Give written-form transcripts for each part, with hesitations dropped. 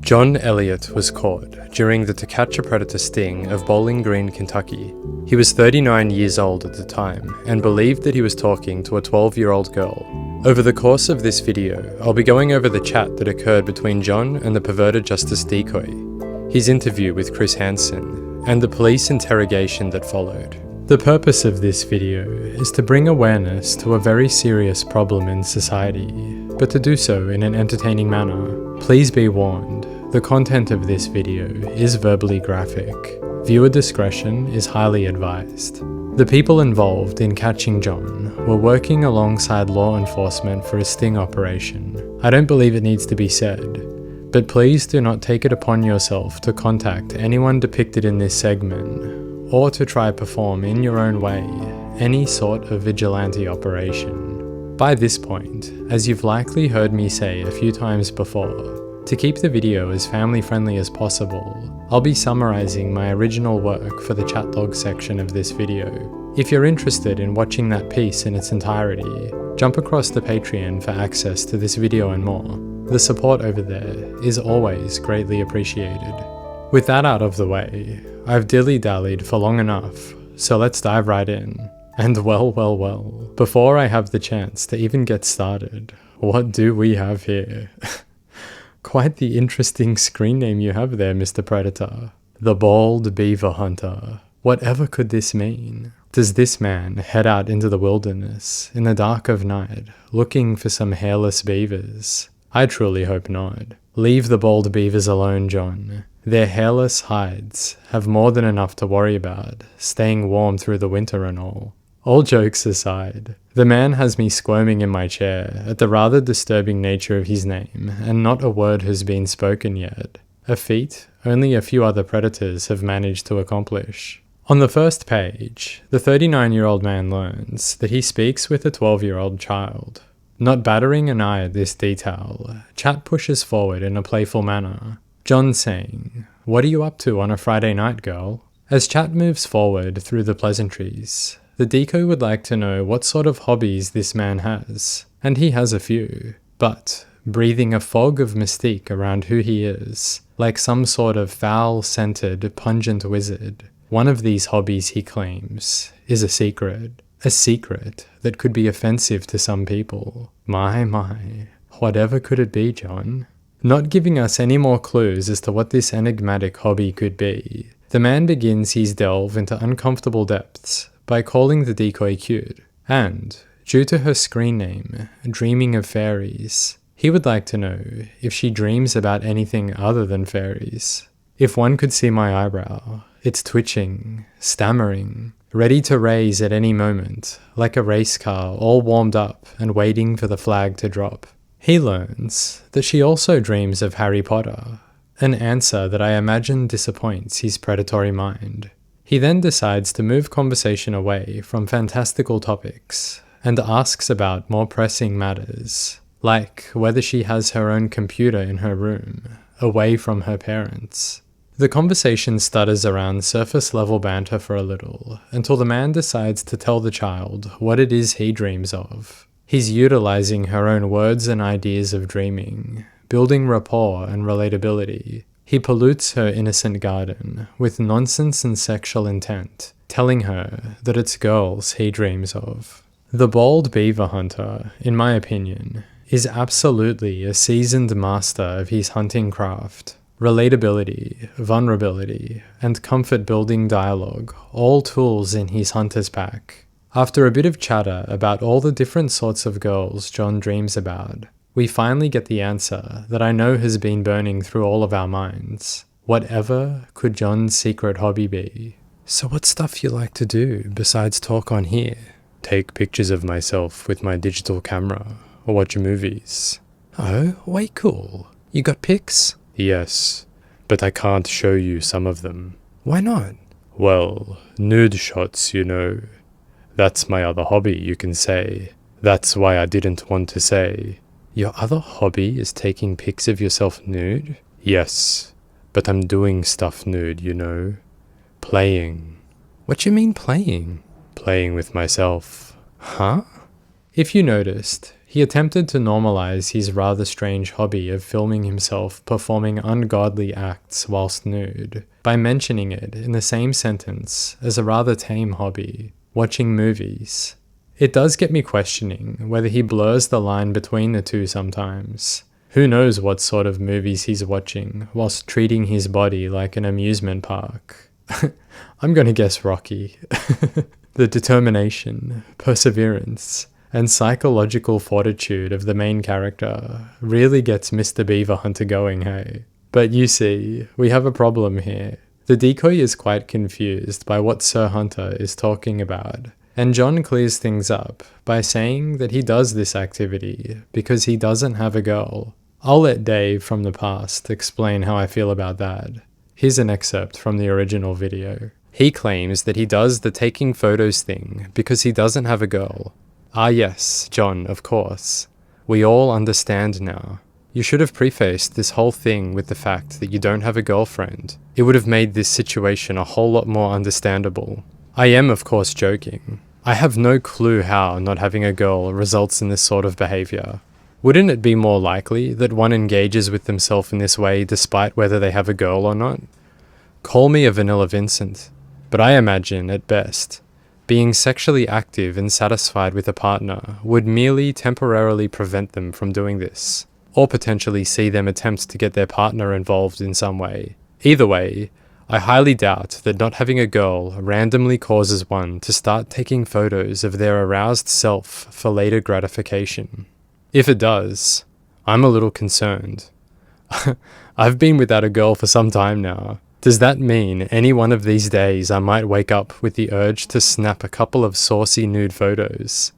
John Elliott was caught during the To Catch a Predator sting of Bowling Green, Kentucky. He was 39 years old at the time and believed that he was talking to a 12-year-old girl. Over the course of this video, I'll be going over the chat that occurred between John and the perverted Justice Decoy, his interview with Chris Hansen, and the police interrogation that followed. The purpose of this video is to bring awareness to a very serious problem in society, but to do so in an entertaining manner. Please be warned, the content of this video is verbally graphic. Viewer discretion is highly advised. The people involved in catching John were working alongside law enforcement for a sting operation. I don't believe it needs to be said, but please do not take it upon yourself to contact anyone depicted in this segment, or to try perform in your own way any sort of vigilante operation. By this point, as you've likely heard me say a few times before, to keep the video as family friendly as possible, I'll be summarizing my original work for the chat log section of this video. If you're interested in watching that piece in its entirety, jump across the Patreon for access to this video and more. The support over there is always greatly appreciated. With that out of the way, I've dilly-dallied for long enough, so let's dive right in. And well, before I have the chance to even get started, what do we have here? Quite the interesting screen name you have there, Mr. Predator. The Bald Beaver Hunter. Whatever could this mean? Does this man head out into the wilderness in the dark of night, looking for some hairless beavers? I truly hope not. Leave the bald beavers alone, John. Their hairless hides have more than enough to worry about, staying warm through the winter and all. All jokes aside, the man has me squirming in my chair at the rather disturbing nature of his name, and not a word has been spoken yet. A feat only a few other predators have managed to accomplish. On the first page, the 39-year-old man learns that he speaks with a 12-year-old child. Not battering an eye at this detail, chat pushes forward in a playful manner. John saying, "What are you up to on a Friday night, girl?" As chat moves forward through the pleasantries, the decoy would like to know what sort of hobbies this man has, and he has a few, but breathing a fog of mystique around who he is, like some sort of foul-scented, pungent wizard. One of these hobbies, he claims, is a secret that could be offensive to some people. My, whatever could it be, John? Not giving us any more clues as to what this enigmatic hobby could be, the man begins his delve into uncomfortable depths by calling the decoy cute, and, due to her screen name, Dreaming of Fairies, he would like to know if she dreams about anything other than fairies. If one could see my eyebrow, it's twitching, stammering, ready to raise at any moment, like a race car all warmed up and waiting for the flag to drop. He learns that she also dreams of Harry Potter, an answer that I imagine disappoints his predatory mind. He then decides to move conversation away from fantastical topics and asks about more pressing matters, like whether she has her own computer in her room, away from her parents. The conversation stutters around surface-level banter for a little, until the man decides to tell the child what it is he dreams of. He's utilizing her own words and ideas of dreaming, building rapport and relatability. He pollutes her innocent garden with nonsense and sexual intent, telling her that it's girls he dreams of. The Bald Beaver Hunter, in my opinion, is absolutely a seasoned master of his hunting craft. Relatability, vulnerability, and comfort-building dialogue, all tools in his hunter's pack. After a bit of chatter about all the different sorts of girls John dreams about, we finally get the answer that I know has been burning through all of our minds. Whatever could John's secret hobby be? So what stuff you like to do besides talk on here? Take pictures of myself with my digital camera, or watch movies. Oh, way cool. You got pics? Yes, but I can't show you some of them. Why not? Well, nude shots, you know. That's my other hobby, you can say. That's why I didn't want to say. Your other hobby is taking pics of yourself nude? Yes, but I'm doing stuff nude, you know. Playing. What you mean playing? Playing with myself. Huh? If you noticed, He attempted to normalize his rather strange hobby of filming himself performing ungodly acts whilst nude by mentioning it in the same sentence as a rather tame hobby, watching movies. It does get me questioning whether he blurs the line between the two sometimes. Who knows what sort of movies he's watching whilst treating his body like an amusement park. I'm gonna guess Rocky. The determination, perseverance, and psychological fortitude of the main character really gets Mr. Beaver Hunter going, hey? But you see, we have a problem here. The decoy is quite confused by what Sir Hunter is talking about, and John clears things up by saying that he does this activity because he doesn't have a girl. I'll let Dave from the past explain how I feel about that. Here's an excerpt from the original video. He claims that he does the taking photos thing because he doesn't have a girl. Ah yes, John, of course. We all understand now. You should have prefaced this whole thing with the fact that you don't have a girlfriend. It would have made this situation a whole lot more understandable. I am of course joking. I have no clue how not having a girl results in this sort of behaviour. Wouldn't it be more likely that one engages with themselves in this way despite whether they have a girl or not? Call me a vanilla Vincent, but I imagine, at best, being sexually active and satisfied with a partner would merely temporarily prevent them from doing this, or potentially see them attempt to get their partner involved in some way. Either way, I highly doubt that not having a girl randomly causes one to start taking photos of their aroused self for later gratification. If it does, I'm a little concerned. I've been without a girl for some time now. Does that mean any one of these days I might wake up with the urge to snap a couple of saucy nude photos?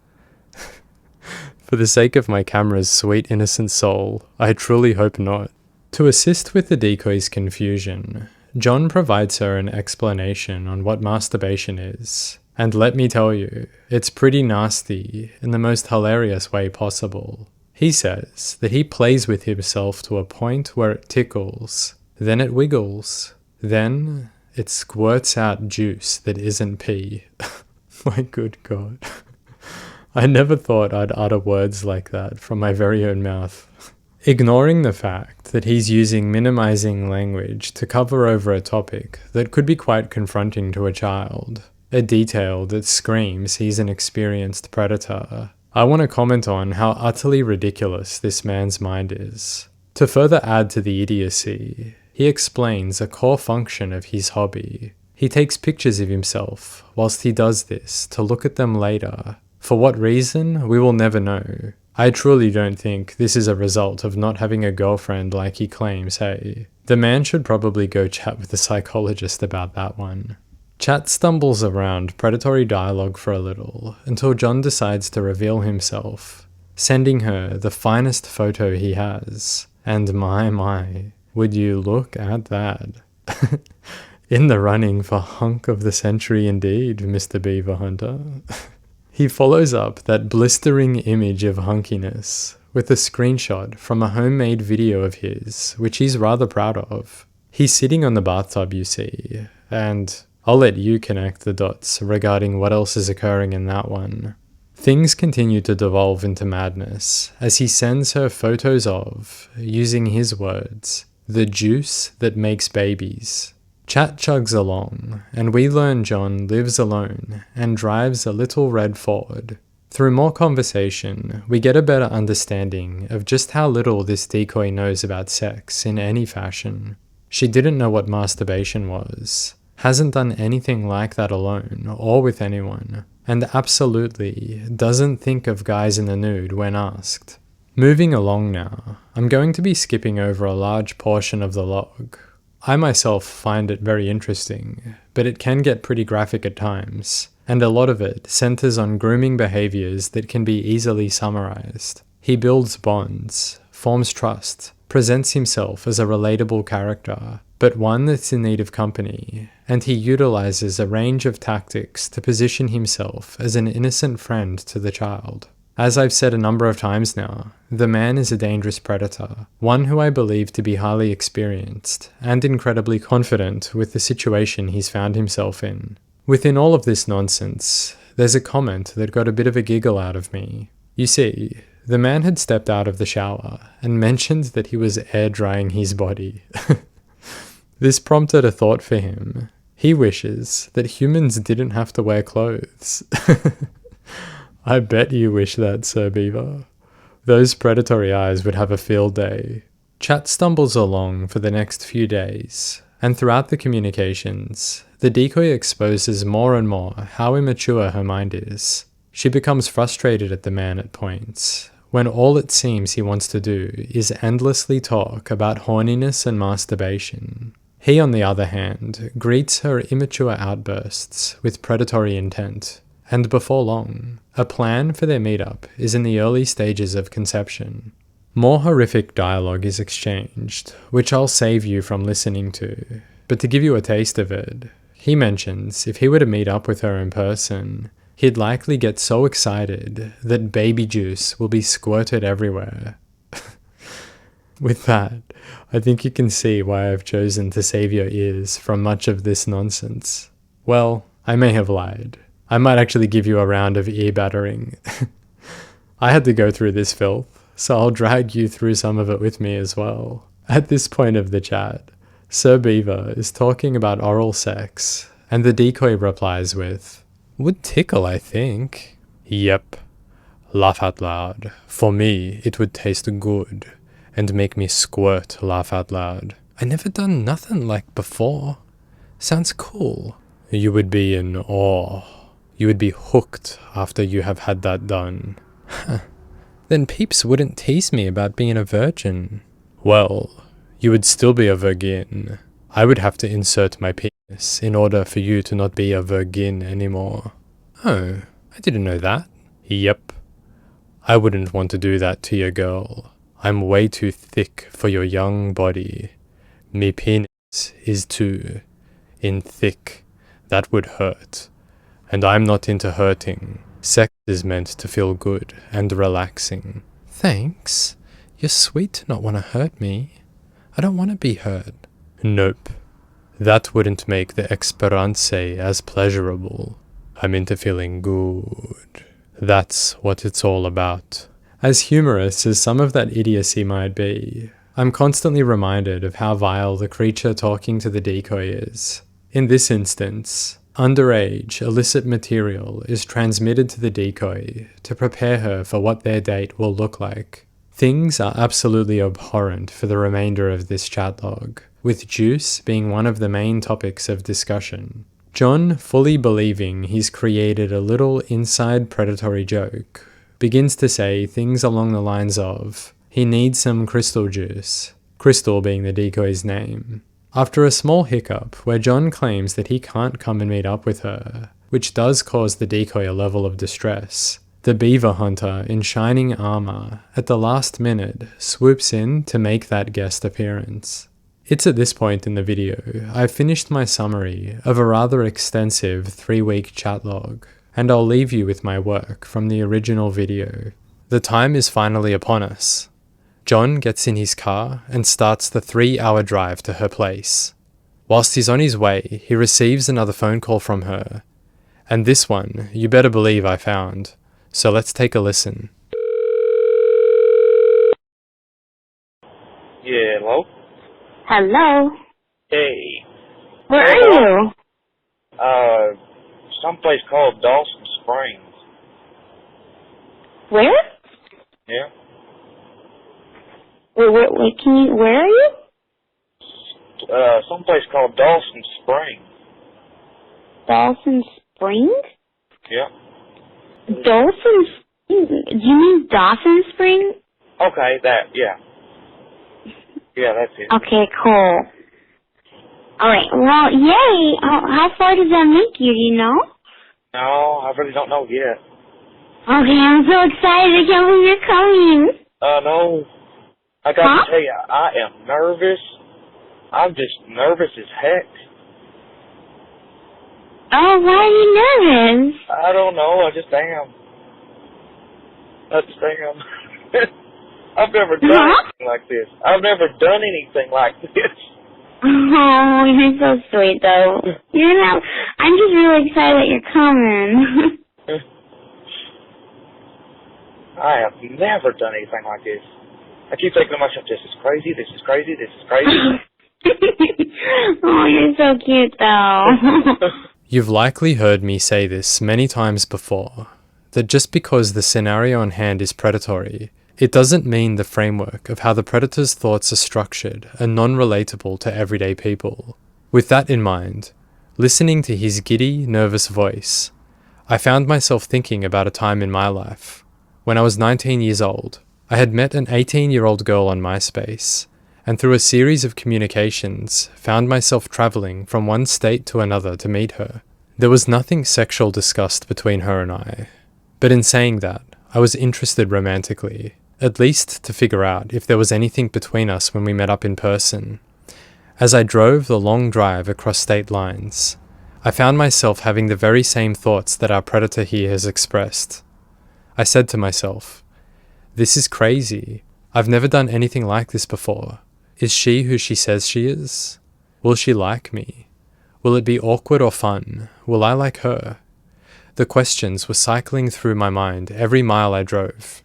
For the sake of my camera's sweet innocent soul, I truly hope not. To assist with the decoy's confusion, John provides her an explanation on what masturbation is. And let me tell you, it's pretty nasty in the most hilarious way possible. He says that he plays with himself to a point where it tickles, then it wiggles, then it squirts out juice that isn't pee. My good God. I never thought I'd utter words like that from my very own mouth. Ignoring the fact that he's using minimizing language to cover over a topic that could be quite confronting to a child, a detail that screams he's an experienced predator, I want to comment on how utterly ridiculous this man's mind is. To further add to the idiocy, he explains a core function of his hobby. He takes pictures of himself whilst he does this to look at them later. For what reason, we will never know. I truly don't think this is a result of not having a girlfriend like he claims, hey. The man should probably go chat with a psychologist about that one. Chat stumbles around predatory dialogue for a little until John decides to reveal himself, sending her the finest photo he has. And my, would you look at that? In the running for hunk of the century indeed, Mr. Beaver Hunter. He follows up that blistering image of hunkiness with a screenshot from a homemade video of his, which he's rather proud of. He's sitting on the bathtub, you see, and I'll let you connect the dots regarding what else is occurring in that one. Things continue to devolve into madness as he sends her photos of, using his words, the juice that makes babies. Chat chugs along, and we learn John lives alone and drives a little red Ford. Through more conversation, we get a better understanding of just how little this decoy knows about sex in any fashion. She didn't know what masturbation was, hasn't done anything like that alone or with anyone, and absolutely doesn't think of guys in the nude when asked. Moving along now, I'm going to be skipping over a large portion of the log. I myself find it very interesting, but it can get pretty graphic at times, and a lot of it centers on grooming behaviors that can be easily summarized. He builds bonds, forms trust, presents himself as a relatable character, but one that's in need of company, and he utilizes a range of tactics to position himself as an innocent friend to the child. As I've said a number of times now, the man is a dangerous predator, one who I believe to be highly experienced and incredibly confident with the situation he's found himself in. Within all of this nonsense, there's a comment that got a bit of a giggle out of me. You see, The man had stepped out of the shower and mentioned that he was air drying his body. This prompted a thought for him. He wishes that humans didn't have to wear clothes. I bet you wish that, Sir Beaver. Those predatory eyes would have a field day. Chat stumbles along for the next few days, and throughout the communications, the decoy exposes more and more how immature her mind is. She becomes frustrated at the man at points, when all it seems he wants to do is endlessly talk about horniness and masturbation. He, on the other hand, greets her immature outbursts with predatory intent, and before long, a plan for their meetup is in the early stages of conception. More horrific dialogue is exchanged, which I'll save you from listening to, but to give you a taste of it, he mentions if he were to meet up with her in person, he'd likely get so excited that baby juice will be squirted everywhere. With that, I think you can see why I've chosen to save your ears from much of this nonsense. Well, I may have lied. I might actually give you a round of ear battering. I had to go through this filth, so I'll drag you through some of it with me as well. At this point of the chat, Sir Beaver is talking about oral sex, and the decoy replies with, "Would tickle, I think." "Yep. Laugh out loud. For me, it would taste good, and make me squirt laugh out loud. I never done nothing like before. Sounds cool." "You would be in awe. You would be hooked after you have had that done." "Then peeps wouldn't tease me about being a virgin." "Well, you would still be a virgin. I would have to insert my penis in order for you to not be a virgin anymore." "Oh, I didn't know that." "Yep. I wouldn't want to do that to your girl. I'm way too thick for your young body. Me penis is too in thick. That would hurt. And I'm not into hurting. Sex is meant to feel good and relaxing." "Thanks. You're sweet to not want to hurt me. I don't want to be hurt." "Nope. That wouldn't make the experience as pleasurable. I'm into feeling good. That's what it's all about." As humorous as some of that idiocy might be, I'm constantly reminded of how vile the creature talking to the decoy is. In this instance, underage, illicit material is transmitted to the decoy to prepare her for what their date will look like. Things are absolutely abhorrent for the remainder of this chat log, with juice being one of the main topics of discussion. John, fully believing he's created a little inside predatory joke, begins to say things along the lines of, he needs some crystal juice, Crystal being the decoy's name. After a small hiccup where John claims that he can't come and meet up with her, which does cause the decoy a level of distress, the beaver hunter in shining armor at the last minute swoops in to make that guest appearance. It's at this point in the video I've finished my summary of a rather extensive 3-week chat log, and I'll leave you with my work from the original video. The time is finally upon us. John gets in his car and starts the 3-hour drive to her place. Whilst he's on his way, he receives another phone call from her. And this one, you better believe I found. So let's take a listen. Yeah, hello? Hello. Hey. Where are you? Someplace called Dawson Springs. Where? Yeah? Wait, where are you? Someplace called Dawson Springs. Dawson Springs? Yeah. Dawson Springs? Do you mean Dawson Springs? Okay, yeah. Yeah, that's it. Okay, cool. Alright, well, yay! How far does that make you, do you know? No, I really don't know yet. Okay, I'm so excited. I can't believe you're coming. No. I got to tell you, I am nervous. I'm just nervous as heck. Oh, why are you nervous? I don't know, I just am. I just am. I've never done anything like this. I've never done anything like this. Oh, you're so sweet, though. I'm just really excited that you're coming. I have never done anything like this. I keep thinking to myself, this is crazy, this is crazy, this is crazy. Oh, you're so cute, though. You've likely heard me say this many times before, that just because the scenario on hand is predatory, it doesn't mean the framework of how the predator's thoughts are structured are non-relatable to everyday people. With that in mind, listening to his giddy, nervous voice, I found myself thinking about a time in my life. When I was 19 years old, I had met an 18-year-old girl on MySpace, and through a series of communications, found myself travelling from one state to another to meet her. There was nothing sexual discussed between her and I, but in saying that, I was interested romantically, at least to figure out if there was anything between us when we met up in person. As I drove the long drive across state lines, I found myself having the very same thoughts that our predator here has expressed. I said to myself, "This is crazy. I've never done anything like this before. Is she who she says she is? Will she like me? Will it be awkward or fun? Will I like her?" The questions were cycling through my mind every mile I drove.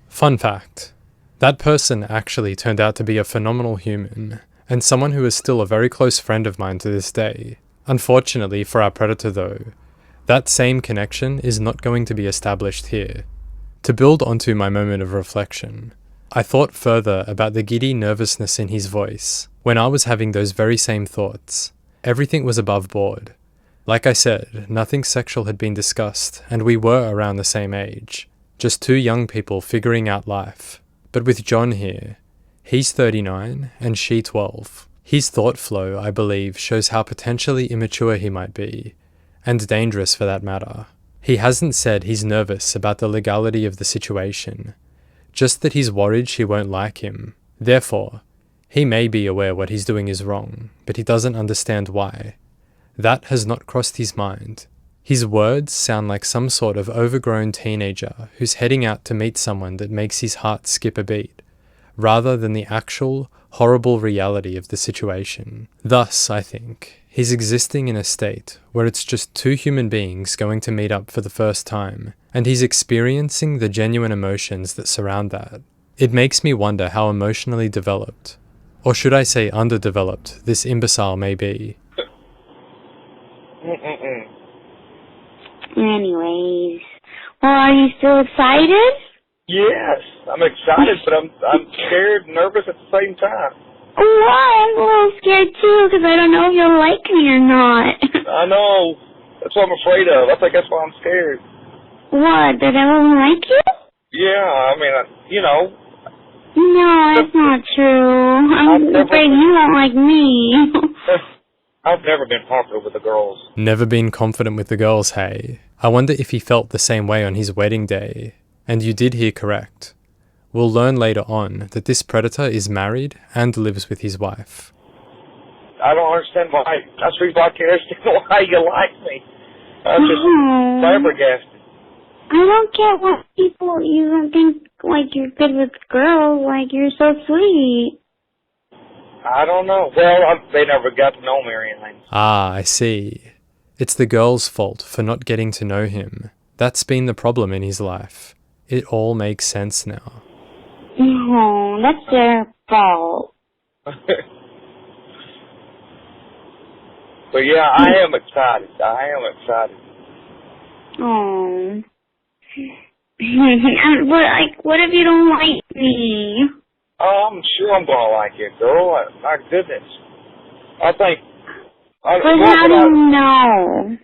Fun fact, that person actually turned out to be a phenomenal human, and someone who is still a very close friend of mine to this day. Unfortunately for our predator though, that same connection is not going to be established here. To build onto my moment of reflection, I thought further about the giddy nervousness in his voice. When I was having those very same thoughts, everything was above board. Like I said, nothing sexual had been discussed, and we were around the same age. Just two young people figuring out life. But with John here, he's 39 and she 12. His thought flow, I believe, shows how potentially immature he might be, and dangerous for that matter. He hasn't said he's nervous about the legality of the situation, just that he's worried she won't like him. Therefore, he may be aware what he's doing is wrong, but he doesn't understand why. That has not crossed his mind. His words sound like some sort of overgrown teenager who's heading out to meet someone that makes his heart skip a beat, rather than the actual, horrible reality of the situation. Thus, I think, he's existing in a state where it's just two human beings going to meet up for the first time, and he's experiencing the genuine emotions that surround that. It makes me wonder how emotionally developed, or should I say underdeveloped, this imbecile may be. Anyways, well, are you still excited? Yes, I'm excited, but I'm scared and nervous at the same time. Why? I'm a little scared too, because I don't know if you'll like me or not. I know. That's what I'm afraid of. I think that's why I'm scared. What? That I won't like you? Yeah, I mean, you know. No, that's not true. I'm afraid you won't like me. I've never been popular with the girls. Never been confident with the girls, hey? I wonder if he felt the same way on his wedding day. And you did hear correct. We'll learn later on that this predator is married and lives with his wife. I don't understand why. That's the reason I can't understand why you like me. I'm just flabbergasted. I don't get why people even think like you're good with girls. Like, you're so sweet. I don't know. Well, they never got to know me or anything. Ah, I see. It's the girl's fault for not getting to know him. That's been the problem in his life. It all makes sense now. No, that's their fault. But yeah, I am excited. Oh. What if you don't like me? I'm sure I'm gonna like you, girl. My goodness. I think. But how do you know?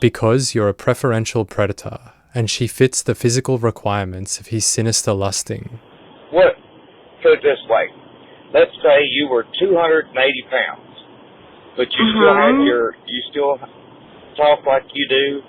Because you're a preferential predator, and she fits the physical requirements of his sinister lusting. What? Put it this way. Let's say you were 280 pounds, but you still talk like you do,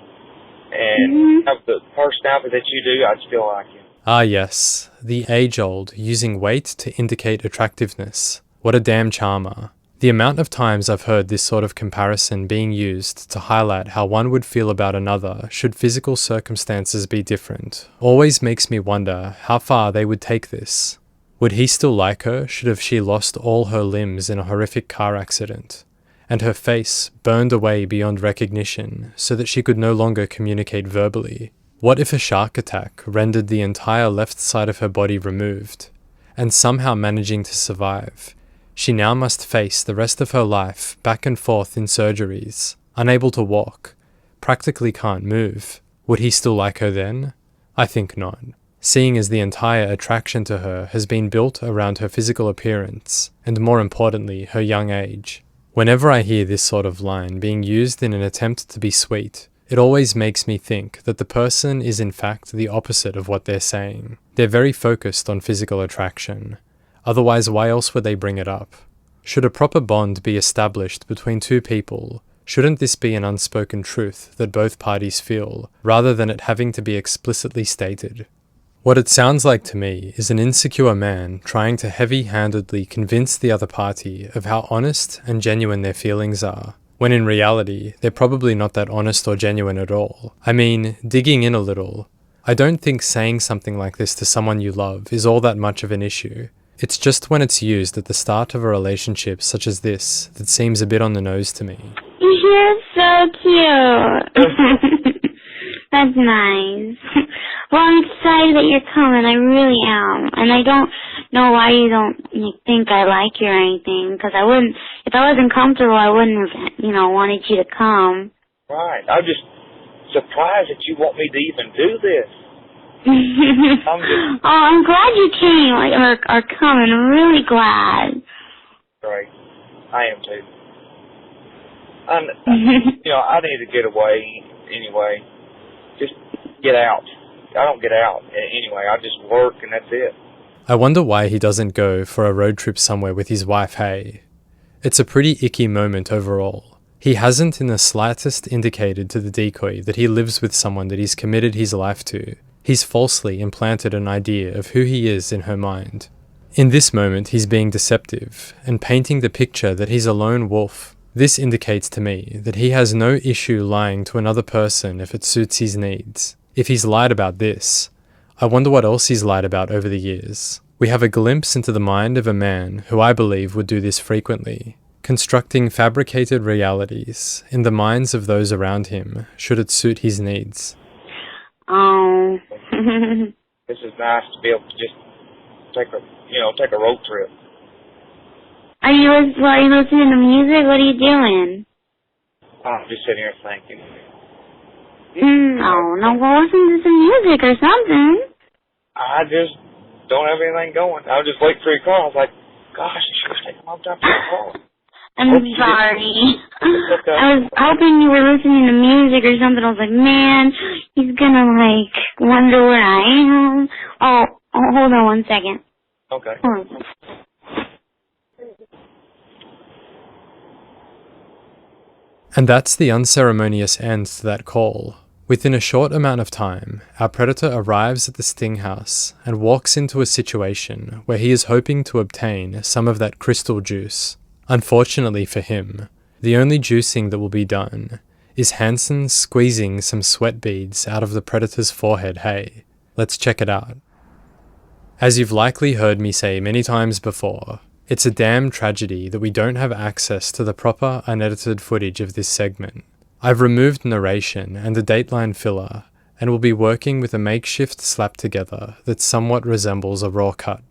and have the personality that you do. I'd still like you. Ah yes, the age-old using weight to indicate attractiveness. What a damn charmer. The amount of times I've heard this sort of comparison being used to highlight how one would feel about another should physical circumstances be different always makes me wonder how far they would take this. Would he still like her should she lost all her limbs in a horrific car accident, and her face burned away beyond recognition so that she could no longer communicate verbally? What if a shark attack rendered the entire left side of her body removed, and somehow managing to survive, she now must face the rest of her life back and forth in surgeries, unable to walk, practically can't move? Would he still like her then? I think not, seeing as the entire attraction to her has been built around her physical appearance, and more importantly, her young age. Whenever I hear this sort of line being used in an attempt to be sweet, it always makes me think that the person is in fact the opposite of what they're saying. They're very focused on physical attraction. Otherwise, why else would they bring it up? Should a proper bond be established between two people, shouldn't this be an unspoken truth that both parties feel, rather than it having to be explicitly stated? What it sounds like to me is an insecure man trying to heavy-handedly convince the other party of how honest and genuine their feelings are, when in reality, they're probably not that honest or genuine at all. I mean, digging in a little, I don't think saying something like this to someone you love is all that much of an issue. It's just when it's used at the start of a relationship such as this that seems a bit on the nose to me. You're so cute. That's nice. Well, I'm excited that you're coming. I really am. And I don't know why you don't think I like you or anything, because I wouldn't, if I wasn't comfortable, I wouldn't have, wanted you to come. Right. I'm just surprised that you want me to even do this. I'm glad you came, or are coming. I'm really glad. Right. I am too. I need to get away anyway. Just get out. I don't get out anyway. I just work and that's it. I wonder why he doesn't go for a road trip somewhere with his wife, hey? It's a pretty icky moment overall. He hasn't in the slightest indicated to the decoy that he lives with someone that he's committed his life to. He's falsely implanted an idea of who he is in her mind. In this moment, he's being deceptive and painting the picture that he's a lone wolf. This indicates to me that he has no issue lying to another person if it suits his needs. If he's lied about this, I wonder what else he's lied about over the years. We have a glimpse into the mind of a man who I believe would do this frequently, constructing fabricated realities in the minds of those around him should it suit his needs. Oh. This is nice to be able to just take a road trip. Are you listening to music? What are you doing? I'm just sitting here thinking. No, well, listen to some music or something. I just don't have anything going. I was just waiting for your call. I was like, gosh, it should have taken a long time for your call. I'm sorry. Okay. I was hoping you were listening to music or something. I was like, man, he's gonna, wonder where I am. Oh, hold on one second. Okay. Hold on. And that's the unceremonious end to that call. Within a short amount of time, our predator arrives at the Sting house and walks into a situation where he is hoping to obtain some of that crystal juice. Unfortunately for him, the only juicing that will be done is Hansen squeezing some sweat beads out of the predator's forehead. Hey, let's check it out. As you've likely heard me say many times before, it's a damn tragedy that we don't have access to the proper unedited footage of this segment. I've removed narration and a dateline filler, and will be working with a makeshift slap together that somewhat resembles a raw cut.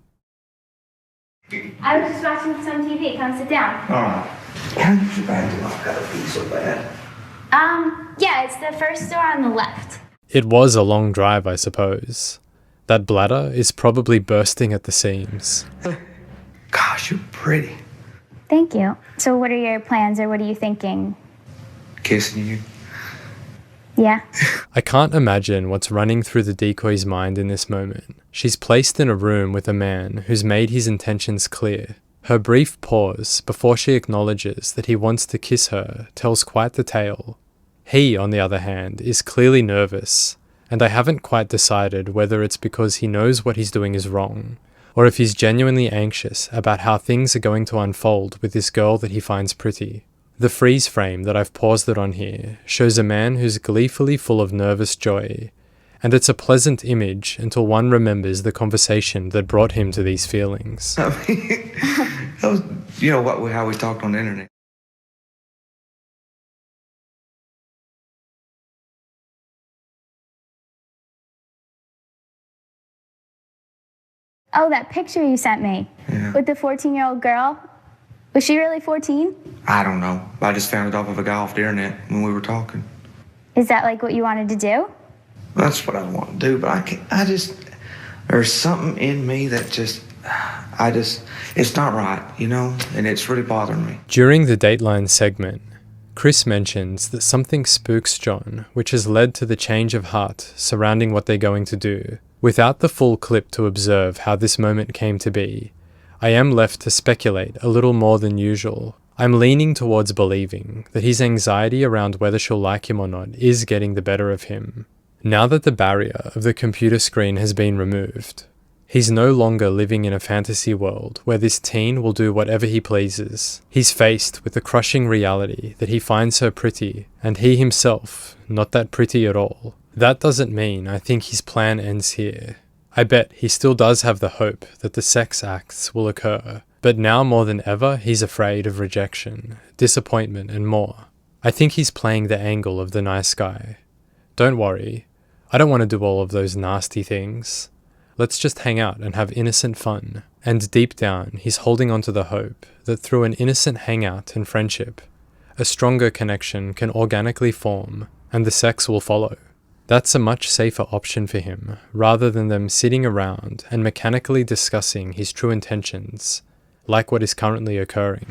I was just watching some TV. Come sit down. Alright. How did you find it? I've got to be so bad. Yeah, it's the first door on the left. It was a long drive, I suppose. That bladder is probably bursting at the seams. Gosh, you're pretty. Thank you. So what are your plans, or what are you thinking? Kissing you. Yeah. I can't imagine what's running through the decoy's mind in this moment. She's placed in a room with a man who's made his intentions clear. Her brief pause before she acknowledges that he wants to kiss her tells quite the tale. He, on the other hand, is clearly nervous, and I haven't quite decided whether it's because he knows what he's doing is wrong, or if he's genuinely anxious about how things are going to unfold with this girl that he finds pretty. The freeze frame that I've paused it on here shows a man who's gleefully full of nervous joy, and it's a pleasant image until one remembers the conversation that brought him to these feelings. I mean, that was, how we talked on the internet. Oh, that picture you sent me Yeah. with the 14-year-old girl. Was she really 14? I don't know. I just found it off of a guy off the internet when we were talking. Is that like what you wanted to do? That's what I want to do, but there's something in me that it's not right, and it's really bothering me. During the Dateline segment, Chris mentions that something spooks John, which has led to the change of heart surrounding what they're going to do. Without the full clip to observe how this moment came to be, I am left to speculate a little more than usual. I'm leaning towards believing that his anxiety around whether she'll like him or not is getting the better of him. Now that the barrier of the computer screen has been removed, he's no longer living in a fantasy world where this teen will do whatever he pleases. He's faced with the crushing reality that he finds her pretty, and he himself not that pretty at all. That doesn't mean I think his plan ends here. I bet he still does have the hope that the sex acts will occur, but now more than ever he's afraid of rejection, disappointment and more. I think he's playing the angle of the nice guy. Don't worry, I don't want to do all of those nasty things. Let's just hang out and have innocent fun. And deep down, he's holding on to the hope that through an innocent hangout and friendship, a stronger connection can organically form, and the sex will follow. That's a much safer option for him, rather than them sitting around and mechanically discussing his true intentions, like what is currently occurring.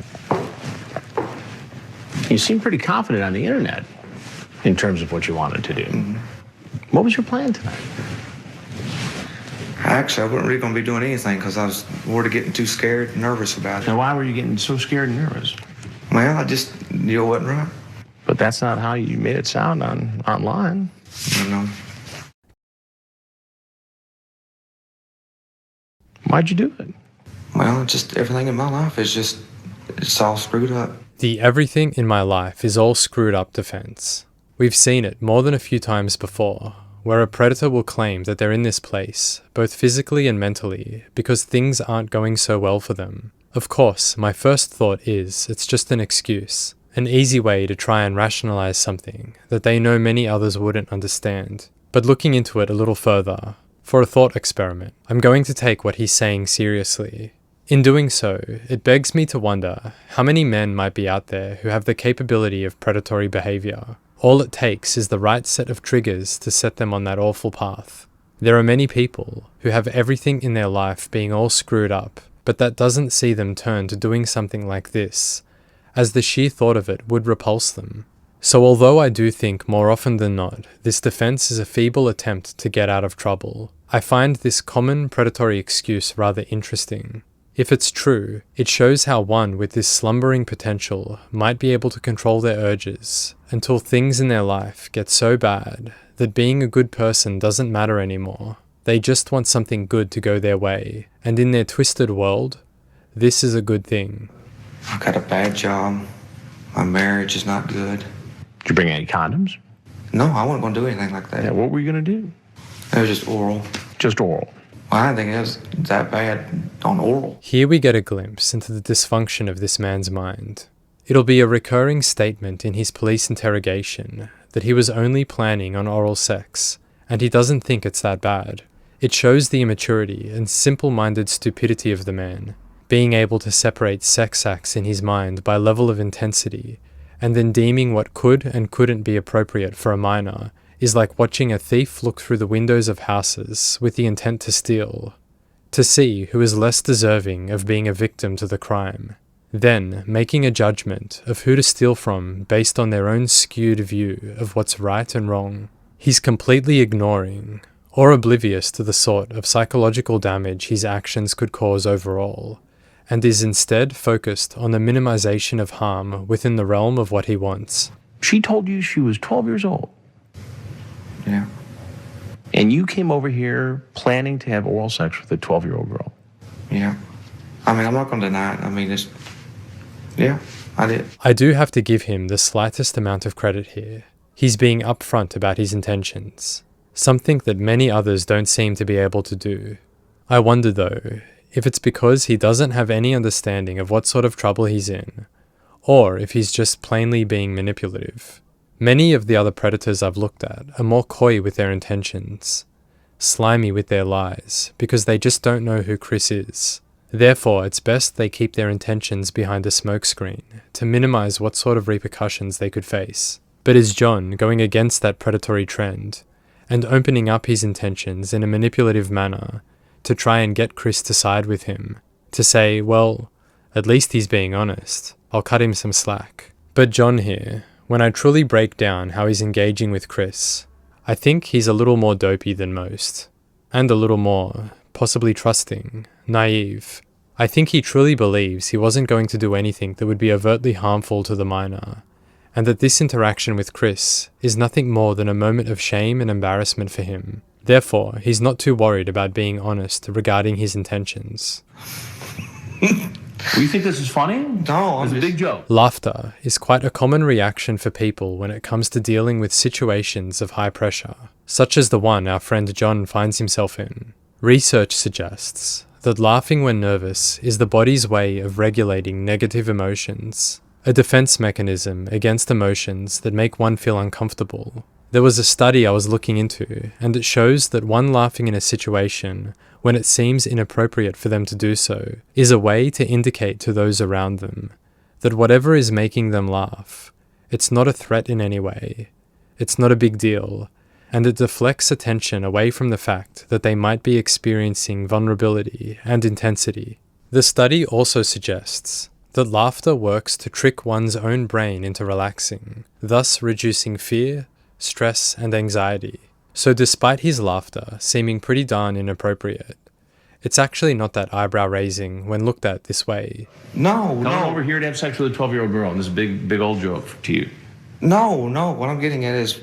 You seem pretty confident on the internet in terms of what you wanted to do. Mm-hmm. What was your plan tonight? Actually, I wasn't really going to be doing anything because I was worried of getting too scared and nervous about it. Now, why were you getting so scared and nervous? Well, I just knew it wasn't right. But that's not how you made it sound online. I know. Why'd you do it? Well, just everything in my life it's all screwed up. The everything in my life is all screwed up defense. We've seen it more than a few times before, where a predator will claim that they're in this place, both physically and mentally, because things aren't going so well for them. Of course, my first thought is it's just an excuse, an easy way to try and rationalize something that they know many others wouldn't understand. But looking into it a little further, for a thought experiment, I'm going to take what he's saying seriously. In doing so, it begs me to wonder how many men might be out there who have the capability of predatory behavior. All it takes is the right set of triggers to set them on that awful path. There are many people who have everything in their life being all screwed up, but that doesn't see them turn to doing something like this, as the sheer thought of it would repulse them. So although I do think more often than not this defense is a feeble attempt to get out of trouble, I find this common predatory excuse rather interesting. If it's true, it shows how one with this slumbering potential might be able to control their urges until things in their life get so bad that being a good person doesn't matter anymore. They just want something good to go their way, and in their twisted world, this is a good thing. I got a bad job. My marriage is not good. Did you bring any condoms? No, I wasn't going to do anything like that. Yeah, what were you going to do? It was just oral. Just oral. Well, I didn't think it was that bad on oral. Here we get a glimpse into the dysfunction of this man's mind. It'll be a recurring statement in his police interrogation that he was only planning on oral sex, and he doesn't think it's that bad. It shows the immaturity and simple-minded stupidity of the man, being able to separate sex acts in his mind by level of intensity, and then deeming what could and couldn't be appropriate for a minor is like watching a thief look through the windows of houses with the intent to steal, to see who is less deserving of being a victim to the crime, then making a judgment of who to steal from based on their own skewed view of what's right and wrong. He's completely ignoring or oblivious to the sort of psychological damage his actions could cause overall, and is instead focused on the minimization of harm within the realm of what he wants. She told you she was 12 years old. Yeah. And you came over here planning to have oral sex with a 12-year-old girl. Yeah. I mean, I'm not going to deny it. Yeah, I did. I do have to give him the slightest amount of credit here. He's being upfront about his intentions, something that many others don't seem to be able to do. I wonder though, if it's because he doesn't have any understanding of what sort of trouble he's in, or if he's just plainly being manipulative. Many of the other predators I've looked at are more coy with their intentions. slimy with their lies, because they just don't know who Chris is. Therefore, it's best they keep their intentions behind a smokescreen to minimize what sort of repercussions they could face. But is John going against that predatory trend and opening up his intentions in a manipulative manner to try and get Chris to side with him, to say, well, at least he's being honest, I'll cut him some slack? But John here, when I truly break down how he's engaging with Chris, I think he's a little more dopey than most, and a little more, possibly trusting, naive. I think he truly believes he wasn't going to do anything that would be overtly harmful to the minor, and that this interaction with Chris is nothing more than a moment of shame and embarrassment for him. Therefore, he's not too worried about being honest regarding his intentions. You think this is funny? No, It's a big joke. Laughter is quite a common reaction for people when it comes to dealing with situations of high pressure, such as the one our friend John finds himself in. Research suggests that laughing when nervous is the body's way of regulating negative emotions, a defense mechanism against emotions that make one feel uncomfortable. There was a study I was looking into, and it shows that one laughing in a situation when it seems inappropriate for them to do so is a way to indicate to those around them that whatever is making them laugh, it's not a threat in any way, it's not a big deal, and it deflects attention away from the fact that they might be experiencing vulnerability and intensity. The study also suggests that laughter works to trick one's own brain into relaxing, thus reducing fear, stress, and anxiety. So despite his laughter seeming pretty darn inappropriate, it's actually not that eyebrow-raising when looked at this way. No, Coming no. over here to have sex with a 12-year-old girl, and this is a big old joke to you. No. What I'm getting at is,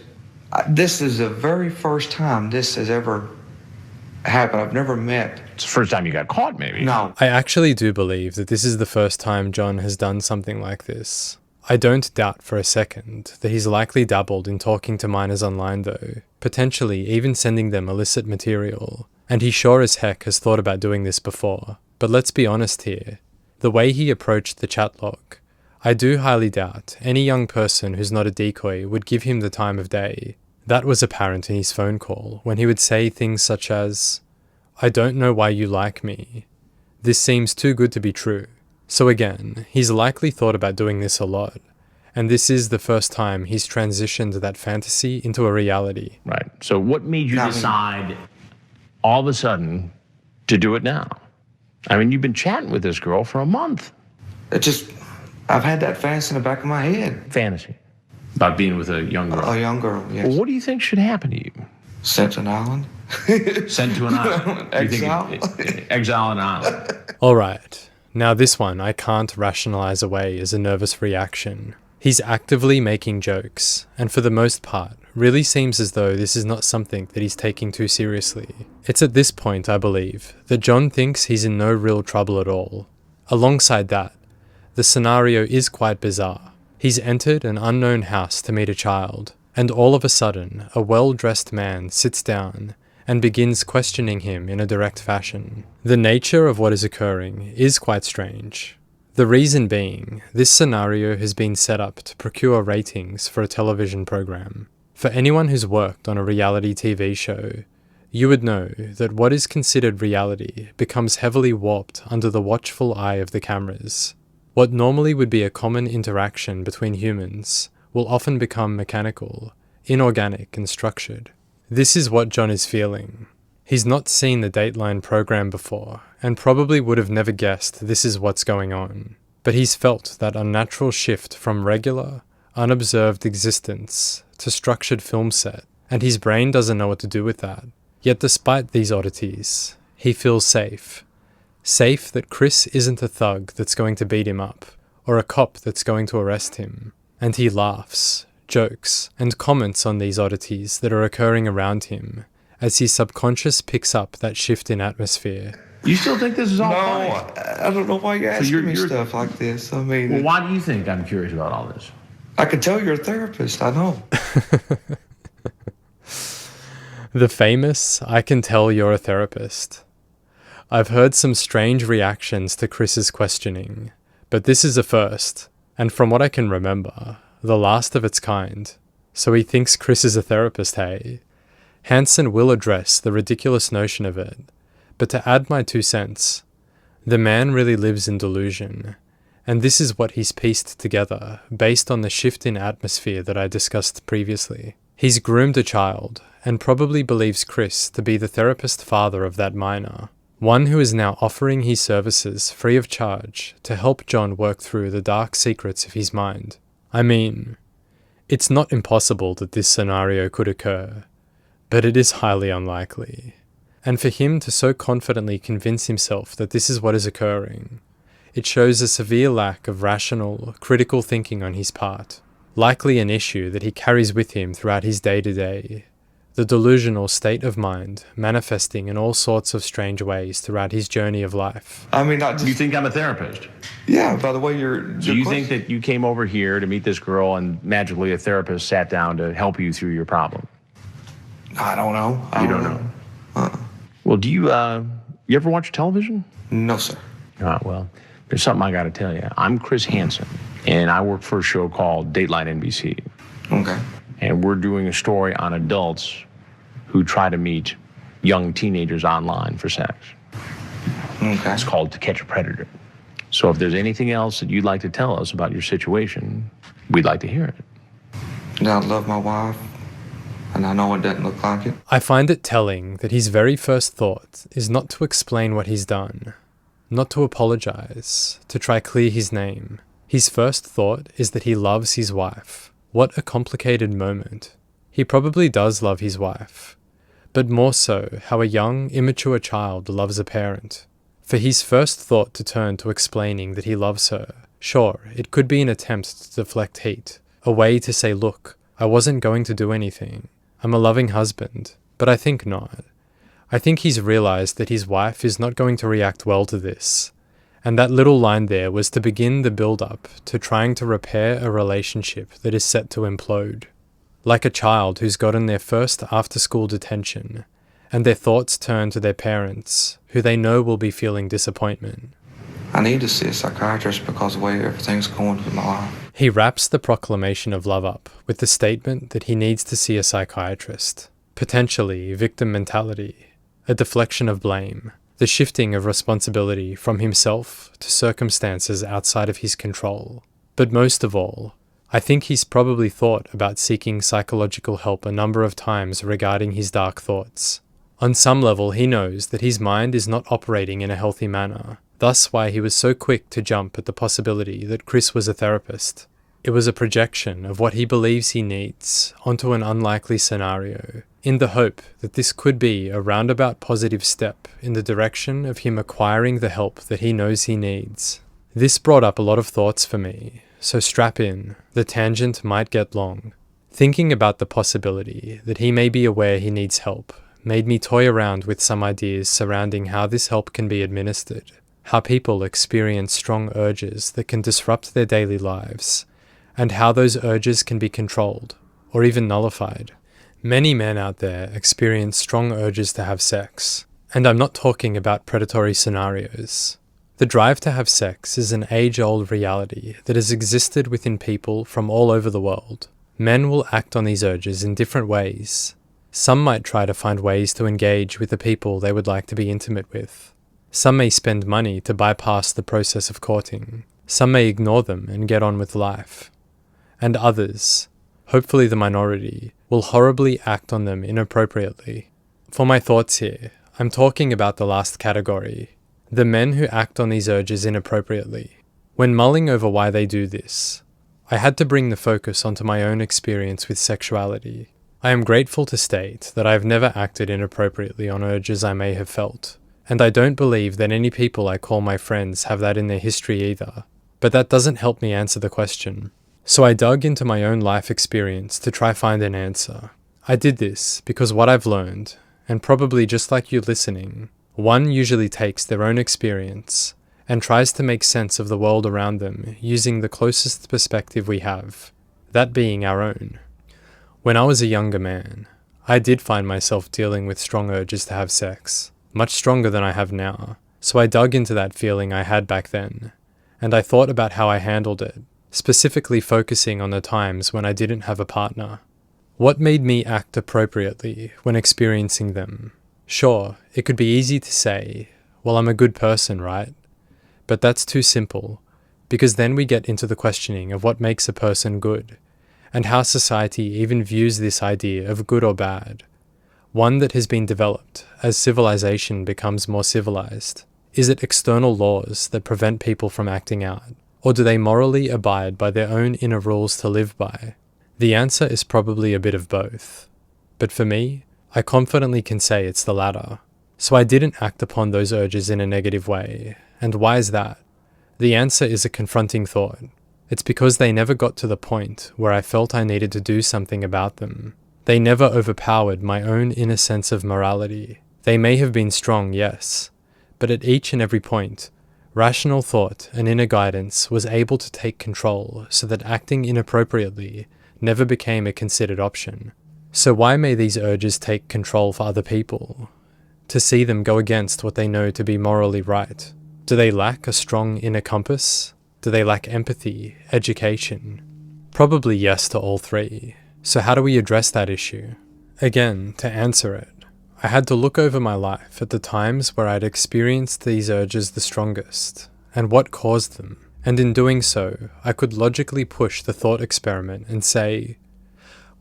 this is the very first time this has ever happened. I've never met. It's the first time you got caught, maybe. No. I actually do believe that this is the first time John has done something like this. I don't doubt for a second that he's likely dabbled in talking to minors online though, potentially even sending them illicit material, and he sure as heck has thought about doing this before. But let's be honest here, the way he approached the chat log, I do highly doubt any young person who's not a decoy would give him the time of day. That was apparent in his phone call, when he would say things such as, "I don't know why you like me. This seems too good to be true." So again, he's likely thought about doing this a lot, and this is the first time he's transitioned that fantasy into a reality. Right. So what made you decide all of a sudden to do it now? I mean, you've been chatting with this girl for a month. I've had that fantasy in the back of my head. Fantasy. About being with a young girl. A young girl, yes. Well, what do you think should happen to you? Sent to an island. Sent to an island. Exile. Exile on an island. Alright, now this one I can't rationalize away as a nervous reaction. He's actively making jokes, and for the most part, really seems as though this is not something that he's taking too seriously. It's at this point, I believe, that John thinks he's in no real trouble at all. Alongside that, the scenario is quite bizarre. He's entered an unknown house to meet a child, and all of a sudden, a well-dressed man sits down and begins questioning him in a direct fashion. The nature of what is occurring is quite strange. The reason being, this scenario has been set up to procure ratings for a television program. For anyone who's worked on a reality TV show, you would know that what is considered reality becomes heavily warped under the watchful eye of the cameras. What normally would be a common interaction between humans will often become mechanical, inorganic, and structured. This is what John is feeling. He's not seen the Dateline program before, and probably would have never guessed this is what's going on. But he's felt that unnatural shift from regular, unobserved existence to structured film set, and his brain doesn't know what to do with that. Yet despite these oddities, he feels safe. Safe that Chris isn't a thug that's going to beat him up, or a cop that's going to arrest him. And he laughs, jokes, and comments on these oddities that are occurring around him, as his subconscious picks up that shift in atmosphere. You still think this is all No, funny? I don't know why you're asking you're- me you're- stuff like this. I mean, Well, why do you think I'm curious about all this? I can tell you're a therapist. I know. The famous, "I can tell you're a therapist." I've heard some strange reactions to Chris's questioning, but this is a first, and from what I can remember, the last of its kind. So he thinks Chris is a therapist, hey? Hansen will address the ridiculous notion of it, but to add my 2 cents, the man really lives in delusion, and this is what he's pieced together based on the shift in atmosphere that I discussed previously. He's groomed a child, and probably believes Chris to be the therapist father of that minor, one who is now offering his services free of charge to help John work through the dark secrets of his mind. I mean, it's not impossible that this scenario could occur, but it is highly unlikely. And for him to so confidently convince himself that this is what is occurring, it shows a severe lack of rational, critical thinking on his part, likely an issue that he carries with him throughout his day-to-day, the delusional state of mind manifesting in all sorts of strange ways throughout his journey of life. I mean, not just... You think I'm a therapist? Yeah, by the way you're... So you think that you came over here to meet this girl and magically a therapist sat down to help you through your problem? I don't know. You don't know? Well, do you ever watch television? No, sir. Well, there's something I got to tell you. I'm Chris Hansen, and I work for a show called Dateline NBC. Okay. And we're doing a story on adults who try to meet young teenagers online for sex. Okay. It's called To Catch a Predator. So if there's anything else that you'd like to tell us about your situation, we'd like to hear it. Yeah, I love my wife, and I know it doesn't look like it. I find it telling that his very first thought is not to explain what he's done, not to apologize, to try clear his name. His first thought is that he loves his wife. What a complicated moment. He probably does love his wife, but more so how a young, immature child loves a parent. For his first thought to turn to explaining that he loves her, sure, it could be an attempt to deflect heat, a way to say, look, I wasn't going to do anything. I'm a loving husband, but I think not. I think he's realized that his wife is not going to react well to this, and that little line there was to begin the build-up to trying to repair a relationship that is set to implode. Like a child who's gotten their first after-school detention, and their thoughts turn to their parents, who they know will be feeling disappointment. I need to see a psychiatrist because of the way everything's going with my life. He wraps the proclamation of love up with the statement that he needs to see a psychiatrist. Potentially victim mentality, a deflection of blame, the shifting of responsibility from himself to circumstances outside of his control. But most of all, I think he's probably thought about seeking psychological help a number of times regarding his dark thoughts. On some level, he knows that his mind is not operating in a healthy manner, thus why he was so quick to jump at the possibility that Chris was a therapist. It was a projection of what he believes he needs onto an unlikely scenario, in the hope that this could be a roundabout positive step in the direction of him acquiring the help that he knows he needs. This brought up a lot of thoughts for me, so strap in, the tangent might get long. Thinking about the possibility that he may be aware he needs help made me toy around with some ideas surrounding how this help can be administered, how people experience strong urges that can disrupt their daily lives, and how those urges can be controlled, or even nullified. Many men out there experience strong urges to have sex, and I'm not talking about predatory scenarios. The drive to have sex is an age-old reality that has existed within people from all over the world. Men will act on these urges in different ways. Some might try to find ways to engage with the people they would like to be intimate with. Some may spend money to bypass the process of courting. Some may ignore them and get on with life. And others, hopefully the minority, will horribly act on them inappropriately. For my thoughts here, I'm talking about the last category, the men who act on these urges inappropriately. When mulling over why they do this, I had to bring the focus onto my own experience with sexuality. I am grateful to state that I have never acted inappropriately on urges I may have felt, and I don't believe that any people I call my friends have that in their history either. But that doesn't help me answer the question. So I dug into my own life experience to try find an answer. I did this because what I've learned, and probably just like you listening, one usually takes their own experience and tries to make sense of the world around them using the closest perspective we have, that being our own. When I was a younger man, I did find myself dealing with strong urges to have sex, much stronger than I have now, so I dug into that feeling I had back then, and I thought about how I handled it, specifically focusing on the times when I didn't have a partner. What made me act appropriately when experiencing them? Sure, it could be easy to say, well, I'm a good person, right? But that's too simple, because then we get into the questioning of what makes a person good, and how society even views this idea of good or bad, one that has been developed as civilization becomes more civilized. Is it external laws that prevent people from acting out, or do they morally abide by their own inner rules to live by? The answer is probably a bit of both. But for me, I confidently can say it's the latter. So I didn't act upon those urges in a negative way. And why is that? The answer is a confronting thought. It's because they never got to the point where I felt I needed to do something about them. They never overpowered my own inner sense of morality. They may have been strong, yes, but at each and every point, rational thought and inner guidance was able to take control so that acting inappropriately never became a considered option. So why may these urges take control for other people? To see them go against what they know to be morally right? Do they lack a strong inner compass? Do they lack empathy, education? Probably yes to all three. So how do we address that issue? Again, to answer it, I had to look over my life at the times where I'd experienced these urges the strongest, and what caused them. And in doing so, I could logically push the thought experiment and say,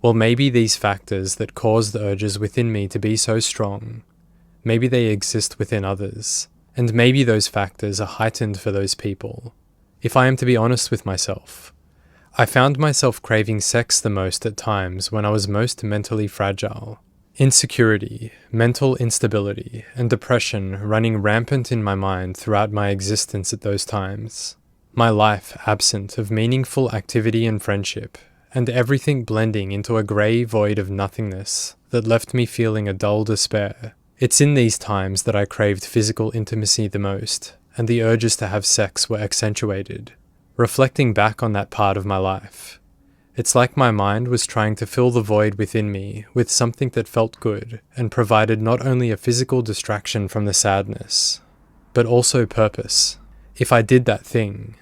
well, maybe these factors that cause the urges within me to be so strong, maybe they exist within others, and maybe those factors are heightened for those people. If I am to be honest with myself, I found myself craving sex the most at times when I was most mentally fragile. Insecurity, mental instability, and depression running rampant in my mind throughout my existence at those times. My life absent of meaningful activity and friendship, and everything blending into a grey void of nothingness that left me feeling a dull despair. It's in these times that I craved physical intimacy the most, and the urges to have sex were accentuated. Reflecting back on that part of my life, it's like my mind was trying to fill the void within me with something that felt good and provided not only a physical distraction from the sadness, but also purpose. If I did that thing,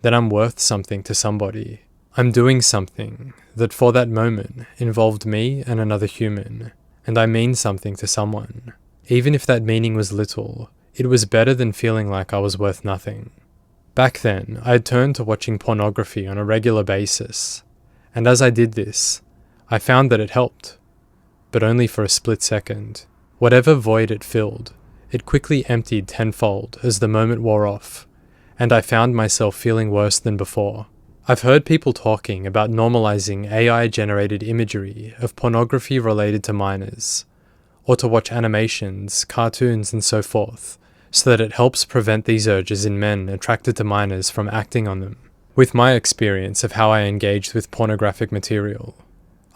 then I'm worth something to somebody. I'm doing something that for that moment involved me and another human, and I mean something to someone. Even if that meaning was little, it was better than feeling like I was worth nothing. Back then, I had turned to watching pornography on a regular basis, and as I did this, I found that it helped, but only for a split second. Whatever void it filled, it quickly emptied tenfold as the moment wore off, and I found myself feeling worse than before. I've heard people talking about normalizing AI-generated imagery of pornography related to minors, or to watch animations, cartoons, and so forth, so that it helps prevent these urges in men attracted to minors from acting on them. With my experience of how I engaged with pornographic material,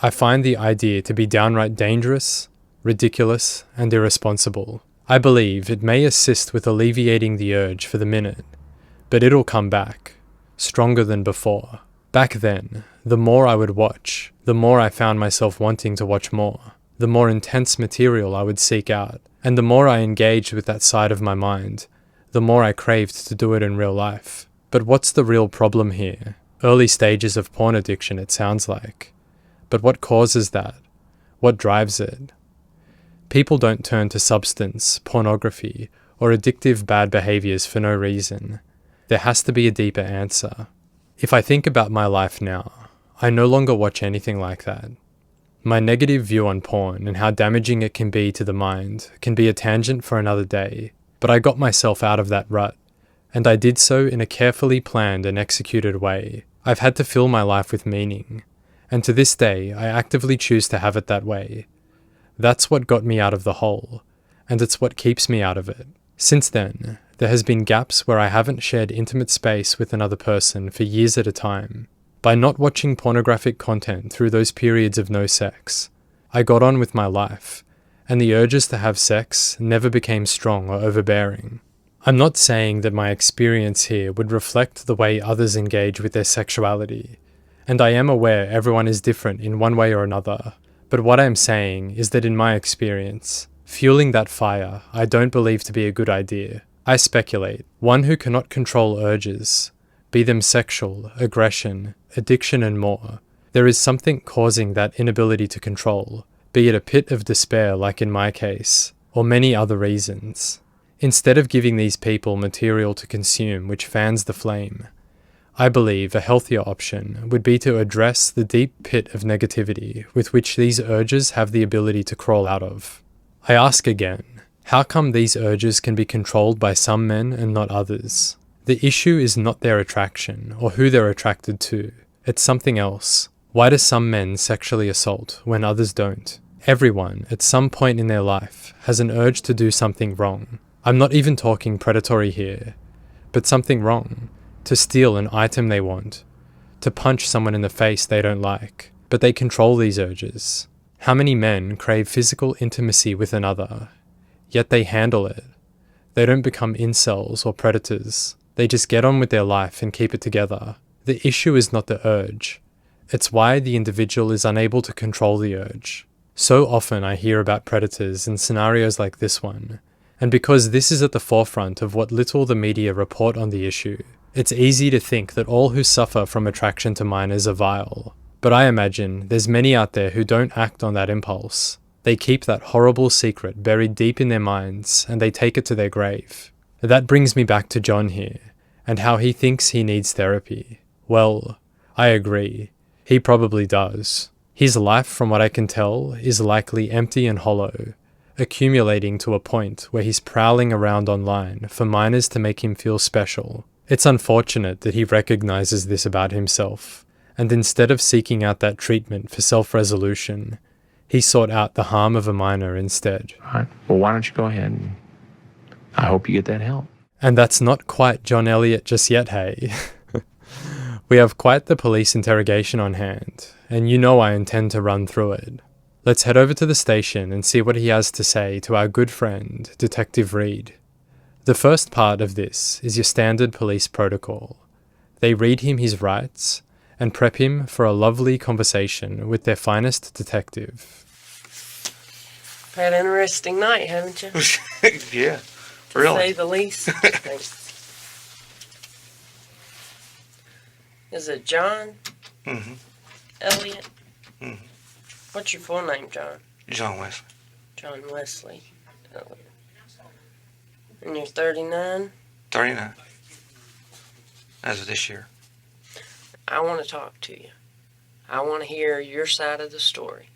I find the idea to be downright dangerous, ridiculous, and irresponsible. I believe it may assist with alleviating the urge for the minute, but it'll come back, stronger than before. Back then, the more I would watch, the more I found myself wanting to watch more, the more intense material I would seek out, and the more I engaged with that side of my mind, the more I craved to do it in real life. But what's the real problem here? Early stages of porn addiction, it sounds like. But what causes that? What drives it? People don't turn to substance, pornography, or addictive bad behaviors for no reason. There has to be a deeper answer. If I think about my life now, I no longer watch anything like that. My negative view on porn and how damaging it can be to the mind can be a tangent for another day, but I got myself out of that rut, and I did so in a carefully planned and executed way. I've had to fill my life with meaning, and to this day I actively choose to have it that way. That's what got me out of the hole, and it's what keeps me out of it. Since then, there has been gaps where I haven't shared intimate space with another person for years at a time. By not watching pornographic content through those periods of no sex, I got on with my life, and the urges to have sex never became strong or overbearing. I'm not saying that my experience here would reflect the way others engage with their sexuality, and I am aware everyone is different in one way or another, but what I'm saying is that in my experience, fueling that fire I don't believe to be a good idea. I speculate, one who cannot control urges, be them sexual, aggression, addiction and more, There is something causing that inability to control, be it a pit of despair like in my case, or many other reasons. Instead of giving these people material to consume which fans the flame, I believe a healthier option would be to address the deep pit of negativity with which these urges have the ability to crawl out of. I ask again, how come these urges can be controlled by some men and not others? The issue is not their attraction or who they're attracted to. It's something else. Why do some men sexually assault when others don't? Everyone, at some point in their life, has an urge to do something wrong. I'm not even talking predatory here, but something wrong. To steal an item they want. To punch someone in the face they don't like. But they control these urges. How many men crave physical intimacy with another, yet they handle it? They don't become incels or predators. They just get on with their life and keep it together. The issue is not the urge. It's why the individual is unable to control the urge. So often I hear about predators in scenarios like this one, and because this is at the forefront of what little the media report on the issue, it's easy to think that all who suffer from attraction to minors are vile. But I imagine there's many out there who don't act on that impulse. They keep that horrible secret buried deep in their minds, and they take it to their grave. That brings me back to John here, and how he thinks he needs therapy. Well, I agree. He probably does. His life, from what I can tell, is likely empty and hollow, accumulating to a point where he's prowling around online for minors to make him feel special. It's unfortunate that he recognizes this about himself, and instead of seeking out that treatment for self-resolution, he sought out the harm of a minor instead. All right. Well, why don't you go ahead and I hope you get that help. And that's not quite John Elliott just yet, hey? We have quite the police interrogation on hand, and you know I intend to run through it. Let's head over to the station and see what he has to say to our good friend, Detective Reed. The first part of this is your standard police protocol. They read him his rights and prep him for a lovely conversation with their finest detective. Had an interesting night, haven't you? Yeah, To really. say the least. Is it John? Mm-hmm. Elliott? Mhm. What's your full name, John? John Wesley. John Wesley Elliott. And you're 39? 39. As of this year. I want to talk to you. I want to hear your side of the story.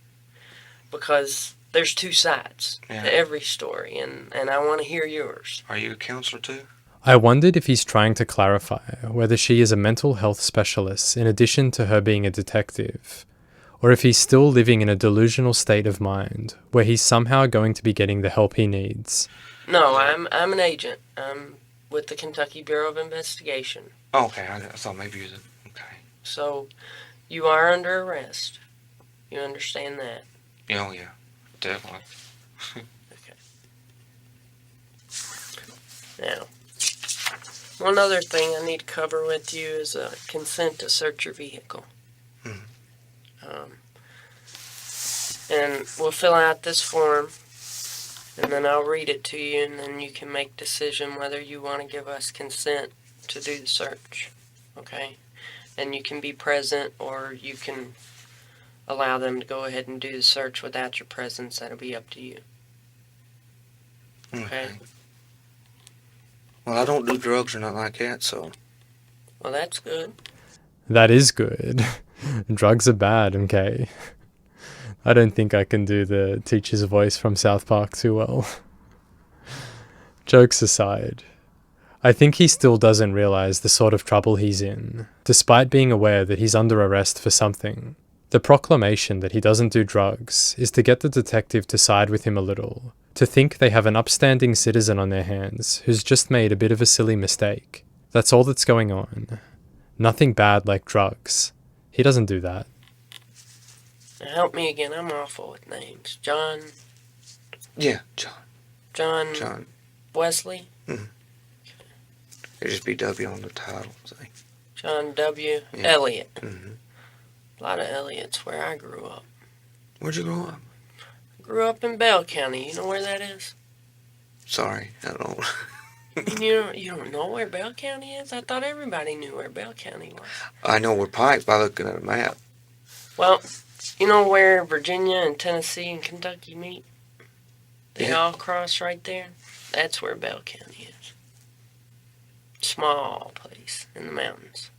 Because there's two sides Yeah. to every story, and I want to hear yours. Are you a counselor too? I wondered if he's trying to clarify whether she is a mental health specialist in addition to her being a detective, or if he's still living in a delusional state of mind where he's somehow going to be getting the help he needs. No, I'm an agent. I'm with the Kentucky Bureau of Investigation. Oh, okay, I thought maybe you was okay. So, you are under arrest. You understand that? Yeah, oh, yeah, definitely. Okay. Now, one other thing I need to cover with you is a consent to search your vehicle. And we'll fill out this form, and then I'll read it to you, and then you can make decision whether you want to give us consent to do the search. Okay? And you can be present, or you can allow them to go ahead and do the search without your presence. That'll be up to you. Okay? Well, I don't do drugs or nothing like that, so. Well, that's good. That is good. Drugs are bad, okay? I don't think I can do the teacher's voice from South Park too well. Jokes aside, I think he still doesn't realize the sort of trouble he's in, despite being aware that he's under arrest for something. The proclamation that he doesn't do drugs is to get the detective to side with him a little, to think they have an upstanding citizen on their hands who's just made a bit of a silly mistake. That's all that's going on. Nothing bad like drugs. He doesn't do that. Now help me again. I'm awful with names. John Yeah, John. John Wesley? It'd just be W on the title, see? John W. Yeah. Elliott. Mm-hmm. A lot of Elliott's where I grew up. Where'd you grow up? Grew up in Bell County. You know where that is? Sorry, I don't. You don't know where Bell County is? I thought everybody knew where Bell County was. I know we're Pike by looking at a map. Well, you know where Virginia and Tennessee and Kentucky meet? They all cross right there. That's where Bell County is. Small place in the mountains.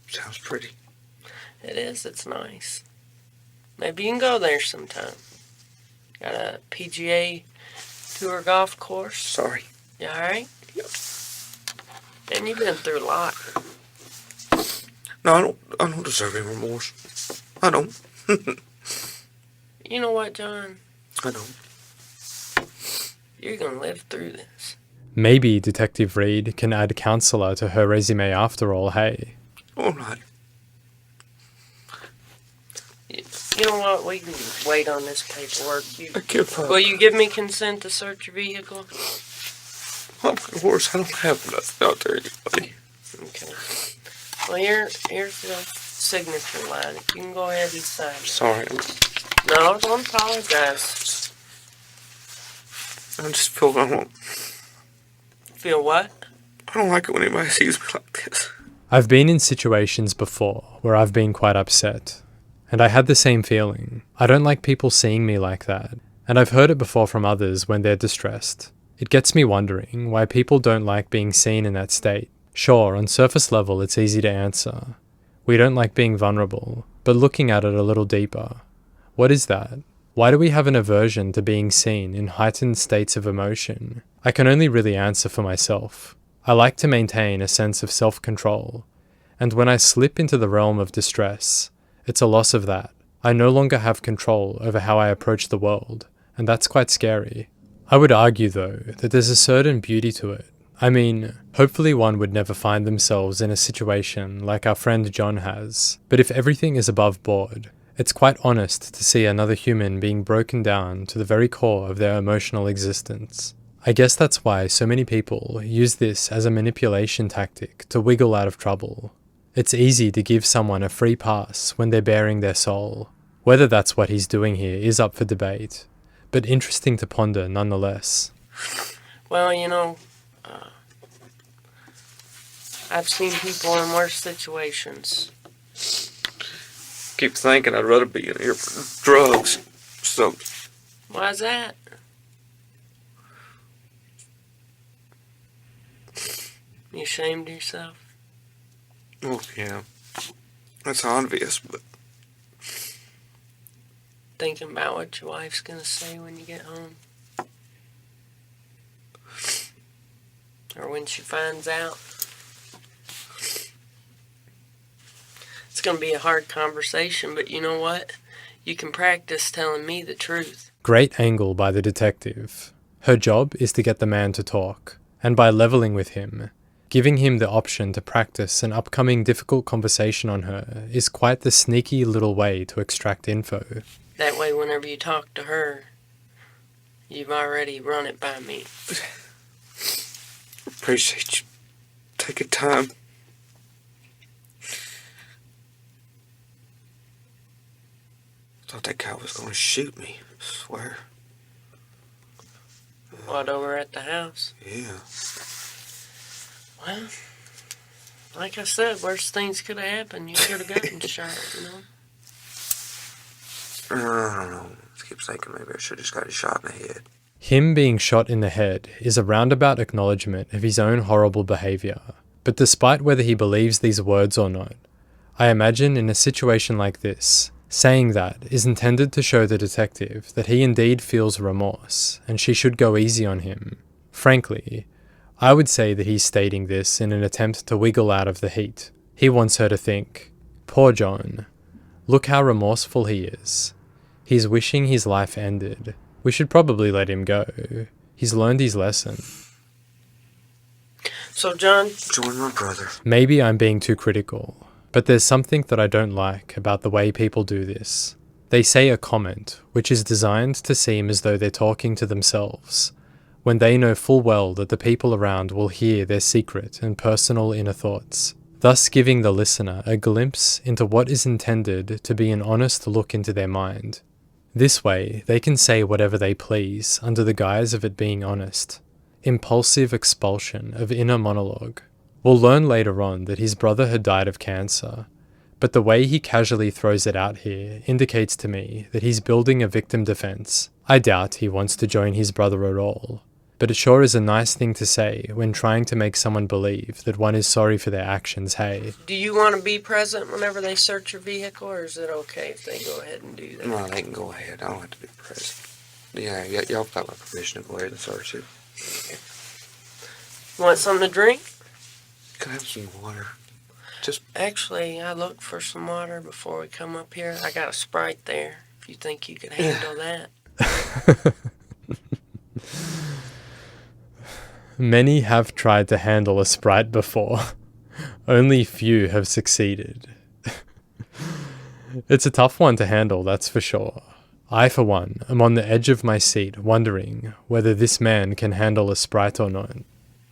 Sounds pretty. It is. It's nice. Maybe you can go there sometime. Got a PGA Tour golf course. Sorry. You alright? Yep. And you've been through a lot. No, I don't deserve any remorse. I don't. You know what, John? I don't. You're gonna live through this. Maybe Detective Reed can add counselor to her resume after all, hey? All right. You know what? We can wait on this paperwork. I give up. Will you give me consent to search your vehicle? Of course, I don't have nothing out there, anybody. Okay. Well, here's the signature line. If you can go ahead and sign it. Sorry. No, don't apologize. I just feel I don't. Feel what? I don't like it when anybody sees me like this. I've been in situations before where I've been quite upset, and I had the same feeling. I don't like people seeing me like that, and I've heard it before from others when they're distressed. It gets me wondering why people don't like being seen in that state. Sure, on surface level it's easy to answer. We don't like being vulnerable, but looking at it a little deeper, what is that? Why do we have an aversion to being seen in heightened states of emotion? I can only really answer for myself. I like to maintain a sense of self-control, and when I slip into the realm of distress, it's a loss of that. I no longer have control over how I approach the world, and that's quite scary. I would argue, though, that there's a certain beauty to it. I mean, hopefully one would never find themselves in a situation like our friend John has, but if everything is above board, it's quite honest to see another human being broken down to the very core of their emotional existence. I guess that's why so many people use this as a manipulation tactic to wiggle out of trouble. It's easy to give someone a free pass when they're bearing their soul. Whether that's what he's doing here is up for debate, but interesting to ponder nonetheless. Well, you know, I've seen people in worse situations. Keep thinking I'd rather be in here for drugs. So, Why's that? You ashamed of yourself? oh yeah, that's obvious, but Thinking about what your wife's gonna say when you get home? Or when she finds out? It's gonna be a hard conversation, but you know what? You can practice telling me the truth. Great angle by the detective. Her job is to get the man to talk, and by leveling with him, giving him the option to practice an upcoming difficult conversation on her is quite the sneaky little way to extract info. That way, whenever you talk to her, you've already run it by me. appreciate you taking time. Thought that guy was gonna shoot me. I swear. What, over at the house? Yeah. Well, like I said, worse things could have happened. You could have gotten shot, you know? I don't know. I keep thinking maybe I should have just got a shot in the head. Him being shot in the head is a roundabout acknowledgement of his own horrible behaviour, but despite whether he believes these words or not, I imagine in a situation like this, saying that is intended to show the detective that he indeed feels remorse, and she should go easy on him. Frankly, I would say that he's stating this in an attempt to wiggle out of the heat. He wants her to think, poor John, look how remorseful he is. He's wishing his life ended. We should probably let him go. He's learned his lesson. So, John, Join my brother. Maybe I'm being too critical, but there's something that I don't like about the way people do this. They say a comment, which is designed to seem as though they're talking to themselves, when they know full well that the people around will hear their secret and personal inner thoughts, thus giving the listener a glimpse into what is intended to be an honest look into their mind. This way, they can say whatever they please under the guise of it being honest. Impulsive expulsion of inner monologue. We'll learn later on that his brother had died of cancer, but the way he casually throws it out here indicates to me that he's building a victim defense. I doubt he wants to join his brother at all, but it sure is a nice thing to say when trying to make someone believe that one is sorry for their actions, hey. Do you want to be present whenever they search your vehicle, or is it okay if they go ahead and do that? No, they can go ahead. I don't have to be present. Yeah, y'all got my permission to go ahead and search it. Want something to drink? Can I have some water? Actually, I looked for some water before we come up here. I got a Sprite there, if you think you could handle that. Many have tried to handle a Sprite before. Only few have succeeded. It's a tough one to handle, that's for sure. I, for one, am on the edge of my seat wondering whether this man can handle a Sprite or not.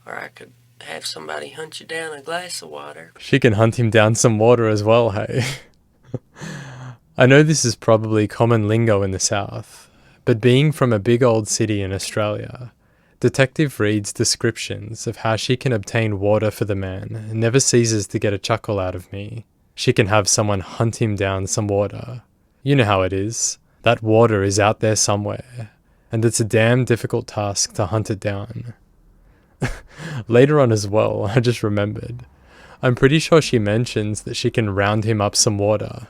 Or I could have somebody hunt you down a glass of water. She can hunt him down some water as well, hey? I know this is probably common lingo in the South, but being from a big old city in Australia, Detective Reed's descriptions of how she can obtain water for the man never ceases to get a chuckle out of me. She can have someone hunt him down some water. You know how it is. That water is out there somewhere, and it's a damn difficult task to hunt it down. Later on as well, I just remembered. I'm pretty sure she mentions that she can round him up some water.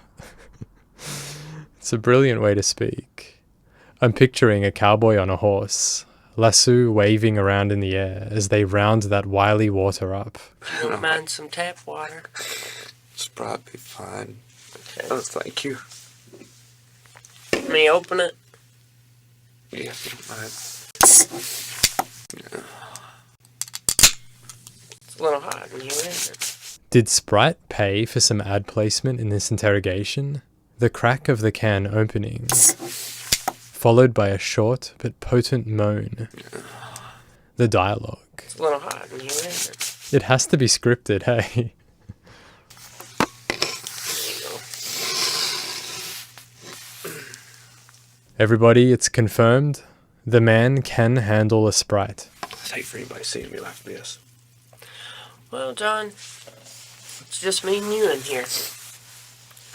It's a brilliant way to speak. I'm picturing a cowboy on a horse, lasso waving around in the air as they round that wily water up. You don't mind some tap water? Sprite be fine. Okay. Oh, thank you. Let me open it. Yeah, if you don't mind. It's a little hot in here, isn't it? Did Sprite pay for some ad placement in this interrogation? The crack of the can opening, followed by a short but potent moan. The dialogue. It's a little hot in here, isn't it? It has to be scripted, hey? Everybody, it's confirmed. The man can handle a Sprite. It's hate for anybody seeing me like this. Well, John, it's just me and you in here.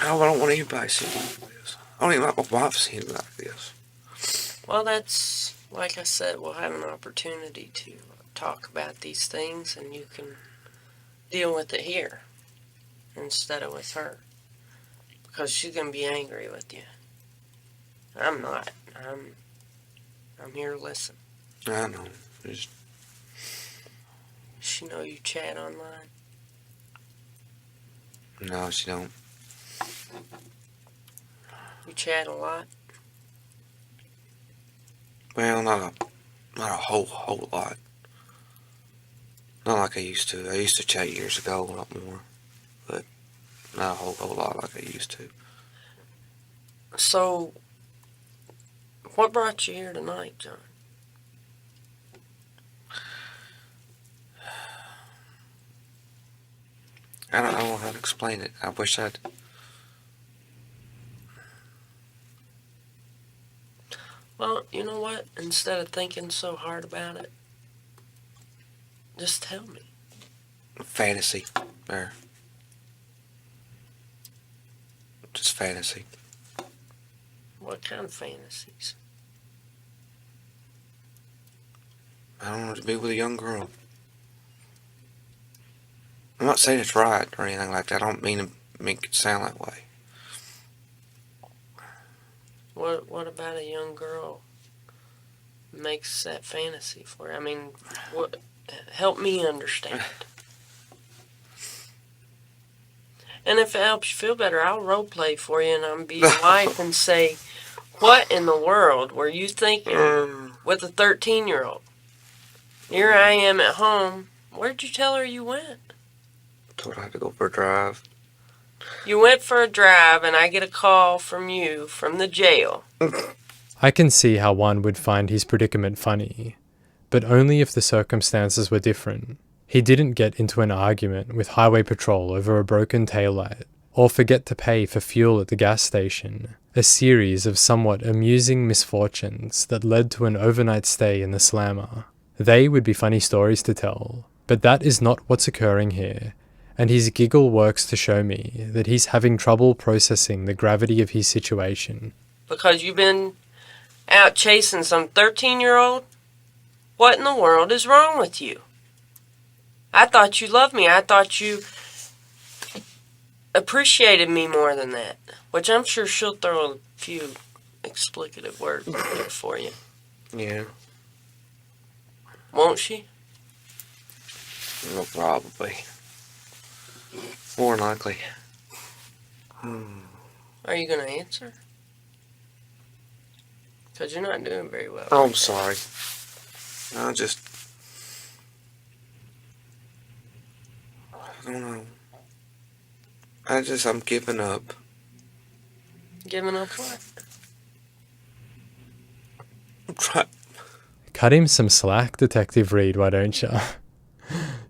Oh, I don't want anybody seeing me like this. I don't even like my wife seeing me like this. Well, that's, like I said, we'll have an opportunity to talk about these things, and you can deal with it here instead of with her. Because she's going to be angry with you. I'm not. I'm here to listen. I know. Just... She know you chat online? No, she don't. You chat a lot? Well, not a whole lot. Not like I used to. I used to chat years ago a lot more, but not a whole lot like I used to. So, what brought you here tonight, John? I don't know how to explain it. I wish I'd... Well, you know what? Instead of thinking so hard about it, just tell me. Fantasy. There. Just fantasy. What kind of fantasies? I don't want to be with a young girl. I'm not saying it's right or anything like that. I don't mean to make it sound that way. What about a young girl makes that fantasy for you? I mean, what? Help me understand. And if it helps you feel better, I'll role play for you, and I'll be your wife and say, "What in the world were you thinking with a 13-year-old? Here I am at home. Where'd you tell her you went?" Told her I had to go for a drive. You went for a drive, and I get a call from you from the jail. I can see how one would find his predicament funny, but only if the circumstances were different. He didn't get into an argument with highway patrol over a broken taillight, or forget to pay for fuel at the gas station, a series of somewhat amusing misfortunes that led to an overnight stay in the slammer. They would be funny stories to tell, but that is not what's occurring here, and his giggle works to show me that he's having trouble processing the gravity of his situation. Because you've been out chasing some 13-year-old? What in the world is wrong with you? I thought you loved me. I thought you appreciated me more than that. Which I'm sure she'll throw a few explicative words in there for you. Yeah. Won't she? Well, probably. More than likely. Are you going to answer? Because you're not doing very well. Oh, I'm sorry. I don't know. I'm giving up. Giving up what? I'm trying. Cut him some slack, Detective Reed, why don't you?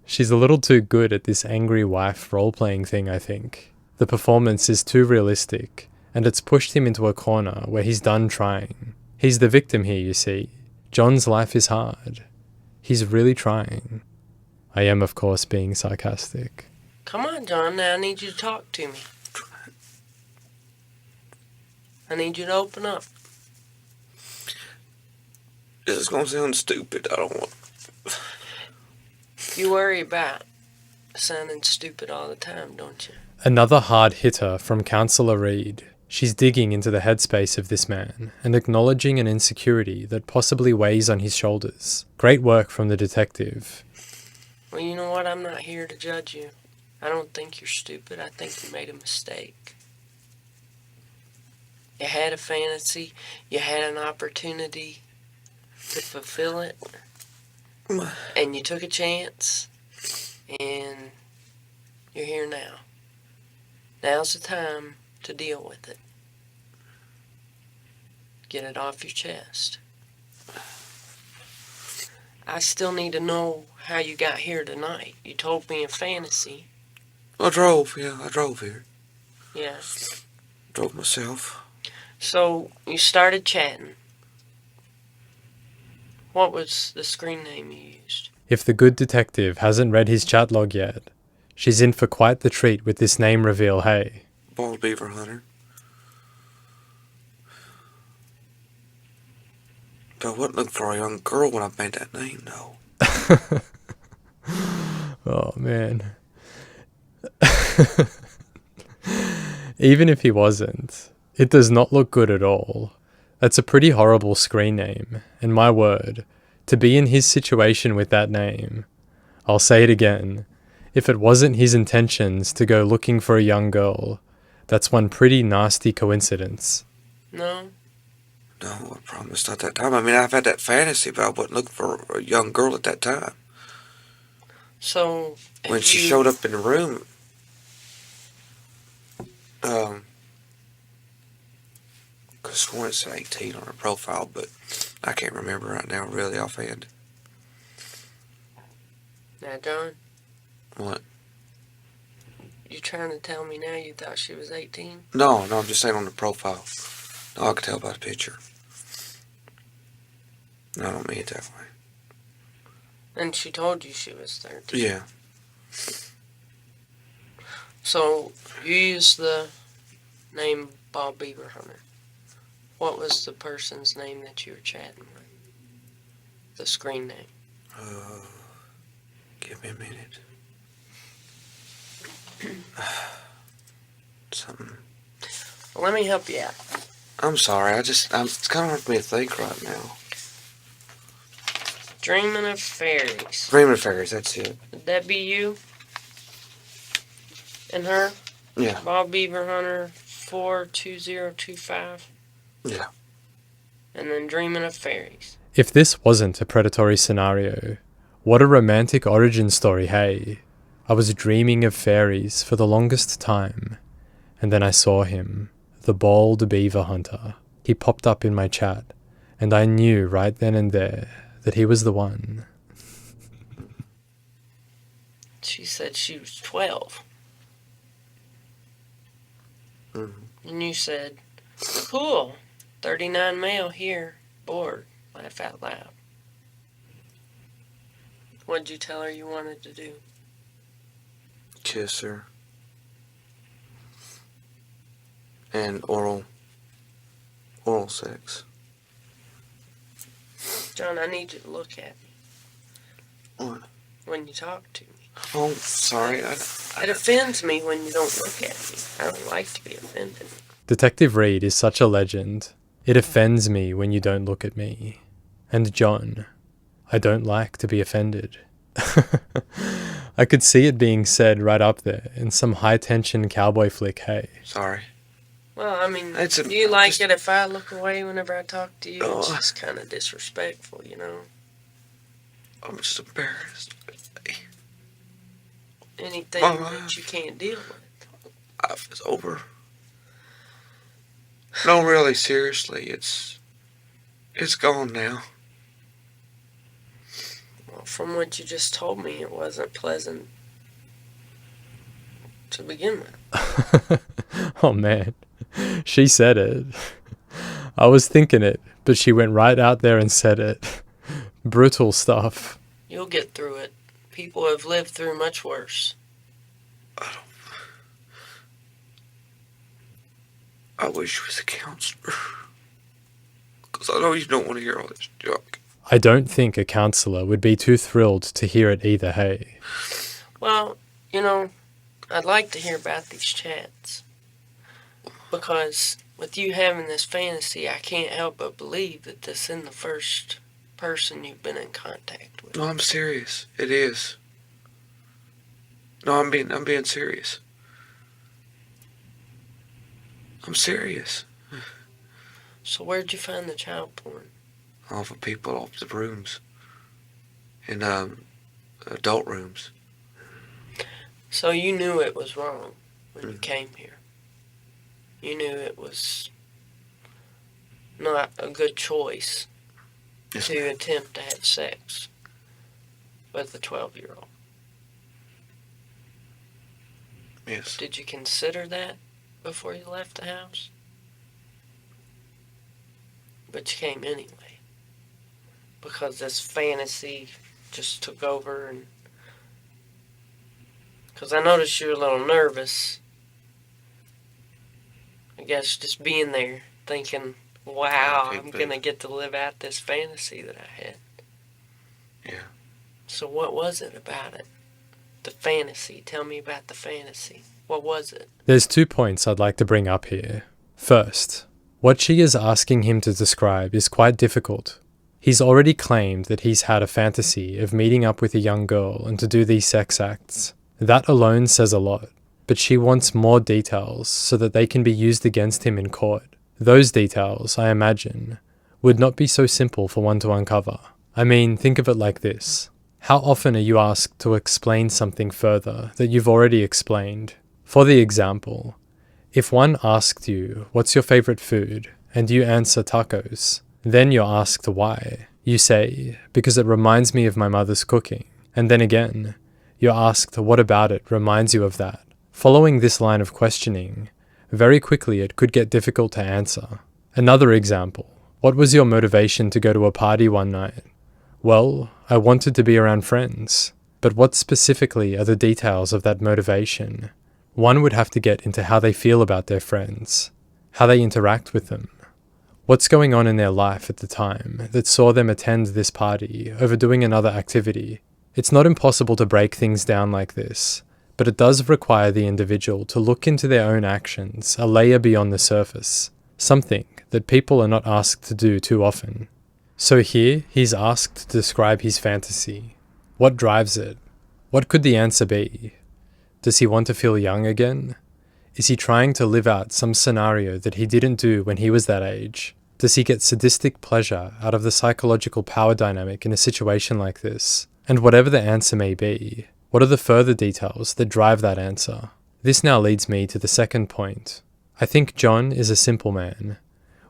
She's a little too good at this angry wife role-playing thing, I think. The performance is too realistic, and it's pushed him into a corner where he's done trying. He's the victim here, you see. John's life is hard. He's really trying. I am, of course, being sarcastic. Come on, John. Now I need you to talk to me. I need you to open up. This is going to sound stupid. I don't want... You worry about sounding stupid all the time, don't you? Another hard hitter from Counsellor Reed. She's digging into the headspace of this man and acknowledging an insecurity that possibly weighs on his shoulders. Great work from the detective. Well, you know what? I'm not here to judge you. I don't think you're stupid. I think you made a mistake. You had a fantasy. You had an opportunity to fulfill it. And you took a chance. And you're here now. Now's the time to deal with it. Get it off your chest. I still need to know how you got here tonight. You told me a fantasy. I drove here. Yeah. Drove myself. So, you started chatting. What was the screen name you used? If the good detective hasn't read his chat log yet, she's in for quite the treat with this name reveal, hey? Bald Beaver Hunter. But I wasn't looking for a young girl when I made that name, though. Oh, man. Even if he wasn't, it does not look good at all. That's a pretty horrible screen name, and my word, to be in his situation with that name. I'll say it again. If it wasn't his intentions to go looking for a young girl, that's one pretty nasty coincidence. No? No, I promised not that time. I mean, I've had that fantasy, but I wasn't looking for a young girl at that time. So, When she showed up in the room, I sworn it said 18 on her profile, but I can't remember right now, really offhand. Now, John, What? you trying to tell me now you thought she was 18? No, I'm just saying on the profile. No, I could tell by the picture. No, I don't mean it that way. And she told you she was 13. Yeah. So, you used the name Bob Beaver Hunter. What was the person's name that you were chatting with? The screen name. Give me a minute. Something. Well, let me help you out. I'm sorry, it's kind of hard for me to think right now. Dreaming of Fairies. Dreaming of Fairies, that's it. Would that be you? And her? Yeah. Bob Beaver Hunter 42025. Yeah. And then Dreaming of Fairies. If this wasn't a predatory scenario, what a romantic origin story, hey? I was dreaming of fairies for the longest time, and then I saw him, the bald beaver hunter. He popped up in my chat, and I knew right then and there that he was the one. She said she was 12. Mm-hmm. And you said, cool, 39 male here, bored, laugh out loud. What'd you tell her you wanted to do? kiss her. And oral sex. John, I need you to look at me What? when you talk to me. Oh, sorry. It offends me when you don't look at me. I don't like to be offended. Detective Reed is such a legend. It offends me when you don't look at me. And John, I don't like to be offended. I could see it being said right up there in some high-tension cowboy flick, hey. Sorry. Well, I mean, It's do you like it if I look away whenever I talk to you? It's Oh. just kind of disrespectful, you know? I'm just embarrassed. Anything Mama. that you can't deal with. It's over. No, really, seriously, it's gone now. Well, from what you just told me, it wasn't pleasant to begin with. Oh man, she said it. I was thinking it, but she went right out there and said it. Brutal stuff. You'll get through it. People have lived through much worse. I wish you was a counselor. Because I know you don't want to hear all this junk. I don't think a counselor would be too thrilled to hear it either, hey. Well, you know, I'd like to hear about these chats. Because with you having this fantasy, I can't help but believe that this isn't the first person you've been in contact with. No, I'm serious. It is. No, I'm being serious. I'm serious. So where'd you find the child porn? Off of people off the rooms. In adult rooms. So you knew it was wrong when you came here. You knew it was not a good choice Yes, to ma'am. attempt to have sex with a 12-year-old. Yes. Did you consider that before you left the house? But you came anyway. Because this fantasy just took over and... Because I noticed you were a little nervous. I guess just being there, thinking, wow, Okay, I'm but- going to get to live out this fantasy that I had. Yeah. So what was it about it? The fantasy. Tell me about the fantasy. What was it? There's 2 points I'd like to bring up here. First, what she is asking him to describe is quite difficult. He's already claimed that he's had a fantasy of meeting up with a young girl and to do these sex acts. That alone says a lot, but she wants more details so that they can be used against him in court. Those details, I imagine, would not be so simple for one to uncover. I mean, think of it like this. How often are you asked to explain something further that you've already explained? For the example, if one asked you, what's your favorite food, and you answer tacos, then you're asked why. You say, because it reminds me of my mother's cooking. And then again, you're asked what about it reminds you of that. Following this line of questioning, very quickly it could get difficult to answer. Another example, what was your motivation to go to a party one night? Well, I wanted to be around friends. But what specifically are the details of that motivation? One would have to get into how they feel about their friends, how they interact with them. What's going on in their life at the time that saw them attend this party over doing another activity? It's not impossible to break things down like this, but it does require the individual to look into their own actions a layer beyond the surface, something that people are not asked to do too often. So here, he's asked to describe his fantasy. What drives it? What could the answer be? Does he want to feel young again? Is he trying to live out some scenario that he didn't do when he was that age? Does he get sadistic pleasure out of the psychological power dynamic in a situation like this? And whatever the answer may be, what are the further details that drive that answer? This now leads me to the second point. I think John is a simple man,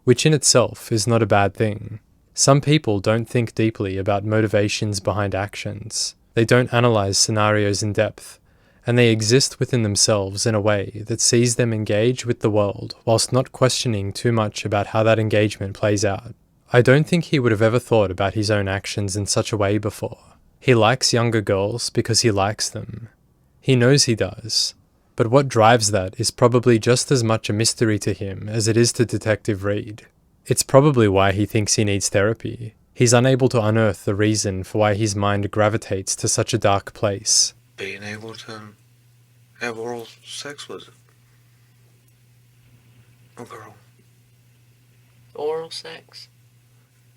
which in itself is not a bad thing. Some people don't think deeply about motivations behind actions. They don't analyze scenarios in depth, and they exist within themselves in a way that sees them engage with the world whilst not questioning too much about how that engagement plays out. I don't think he would have ever thought about his own actions in such a way before. He likes younger girls because he likes them. He knows he does. But what drives that is probably just as much a mystery to him as it is to Detective Reed. It's probably why he thinks he needs therapy. He's unable to unearth the reason for why his mind gravitates to such a dark place. Being able to have oral sex with a girl. Oral sex?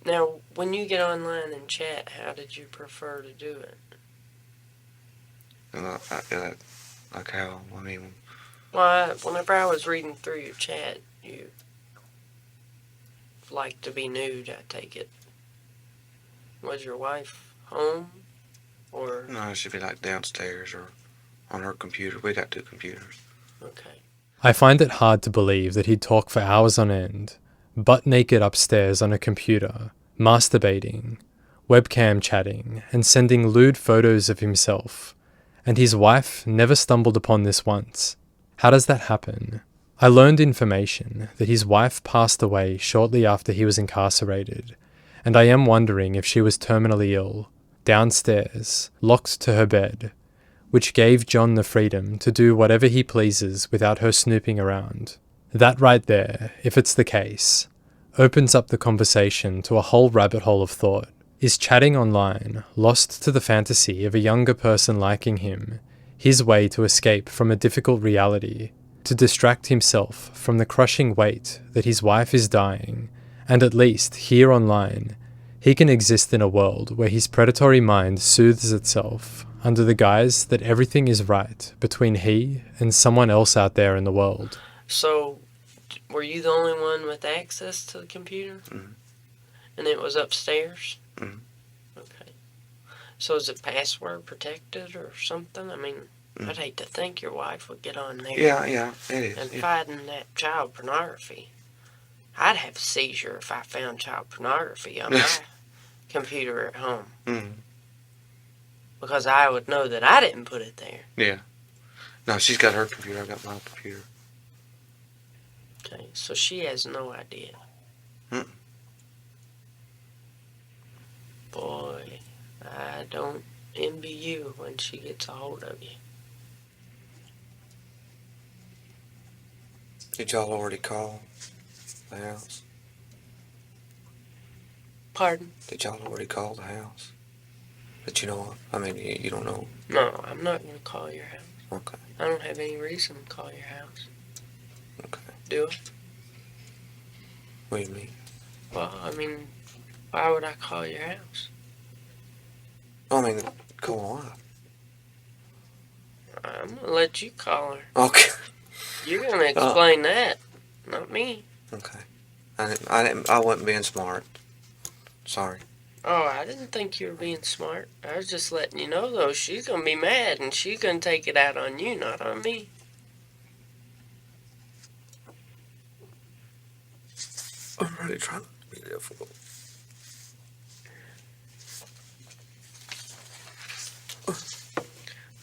Now, when you get online and chat, how did you prefer to do it? And like how, I mean... Well, whenever I was reading through your chat, you like to be nude, I take it. Was your wife home? Or... No, she'd be like downstairs or on her computer. We got 2 computers. Okay. I find it hard to believe that he'd talk for hours on end, butt naked upstairs on a computer, masturbating, webcam chatting, and sending lewd photos of himself. And his wife never stumbled upon this once. How does that happen? I learned information that his wife passed away shortly after he was incarcerated, and I am wondering if she was terminally ill, downstairs, locked to her bed, which gave John the freedom to do whatever he pleases without her snooping around. That right there, if it's the case, opens up the conversation to a whole rabbit hole of thought. Is chatting online, lost to the fantasy of a younger person liking him, his way to escape from a difficult reality, to distract himself from the crushing weight that his wife is dying, and at least here online, he can exist in a world where his predatory mind soothes itself under the guise that everything is right between he and someone else out there in the world. So, were you the only one with access to the computer? Mm-hmm. And it was upstairs? Mm-hmm. Okay. So is it password protected or something? I mean, Mm-hmm. I'd hate to think your wife would get on there Yeah, it is. and Yeah. fighting that child pornography. I'd have a seizure if I found child pornography on my computer at home. Mm-hmm. Because I would know that I didn't put it there. Yeah. No, she's got her computer. I got my computer. Okay, so she has no idea. Mm-mm. Boy, I don't envy you when she gets a hold of you. Did y'all already call the house? Pardon? Did y'all already call the house? That you know of? I mean, you don't know. No, I'm not going to call your house. Okay. I don't have any reason to call your house. Okay. Do I? What do you mean? Well, I mean, why would I call your house? I mean, call my wife. I'm going to let you call her. Okay. You're going to explain that, not me. Okay. I wasn't being smart. Sorry. Oh, I didn't think you were being smart. I was just letting you know, though, she's going to be mad, and she's going to take it out on you, not on me. I'm really trying to be difficult.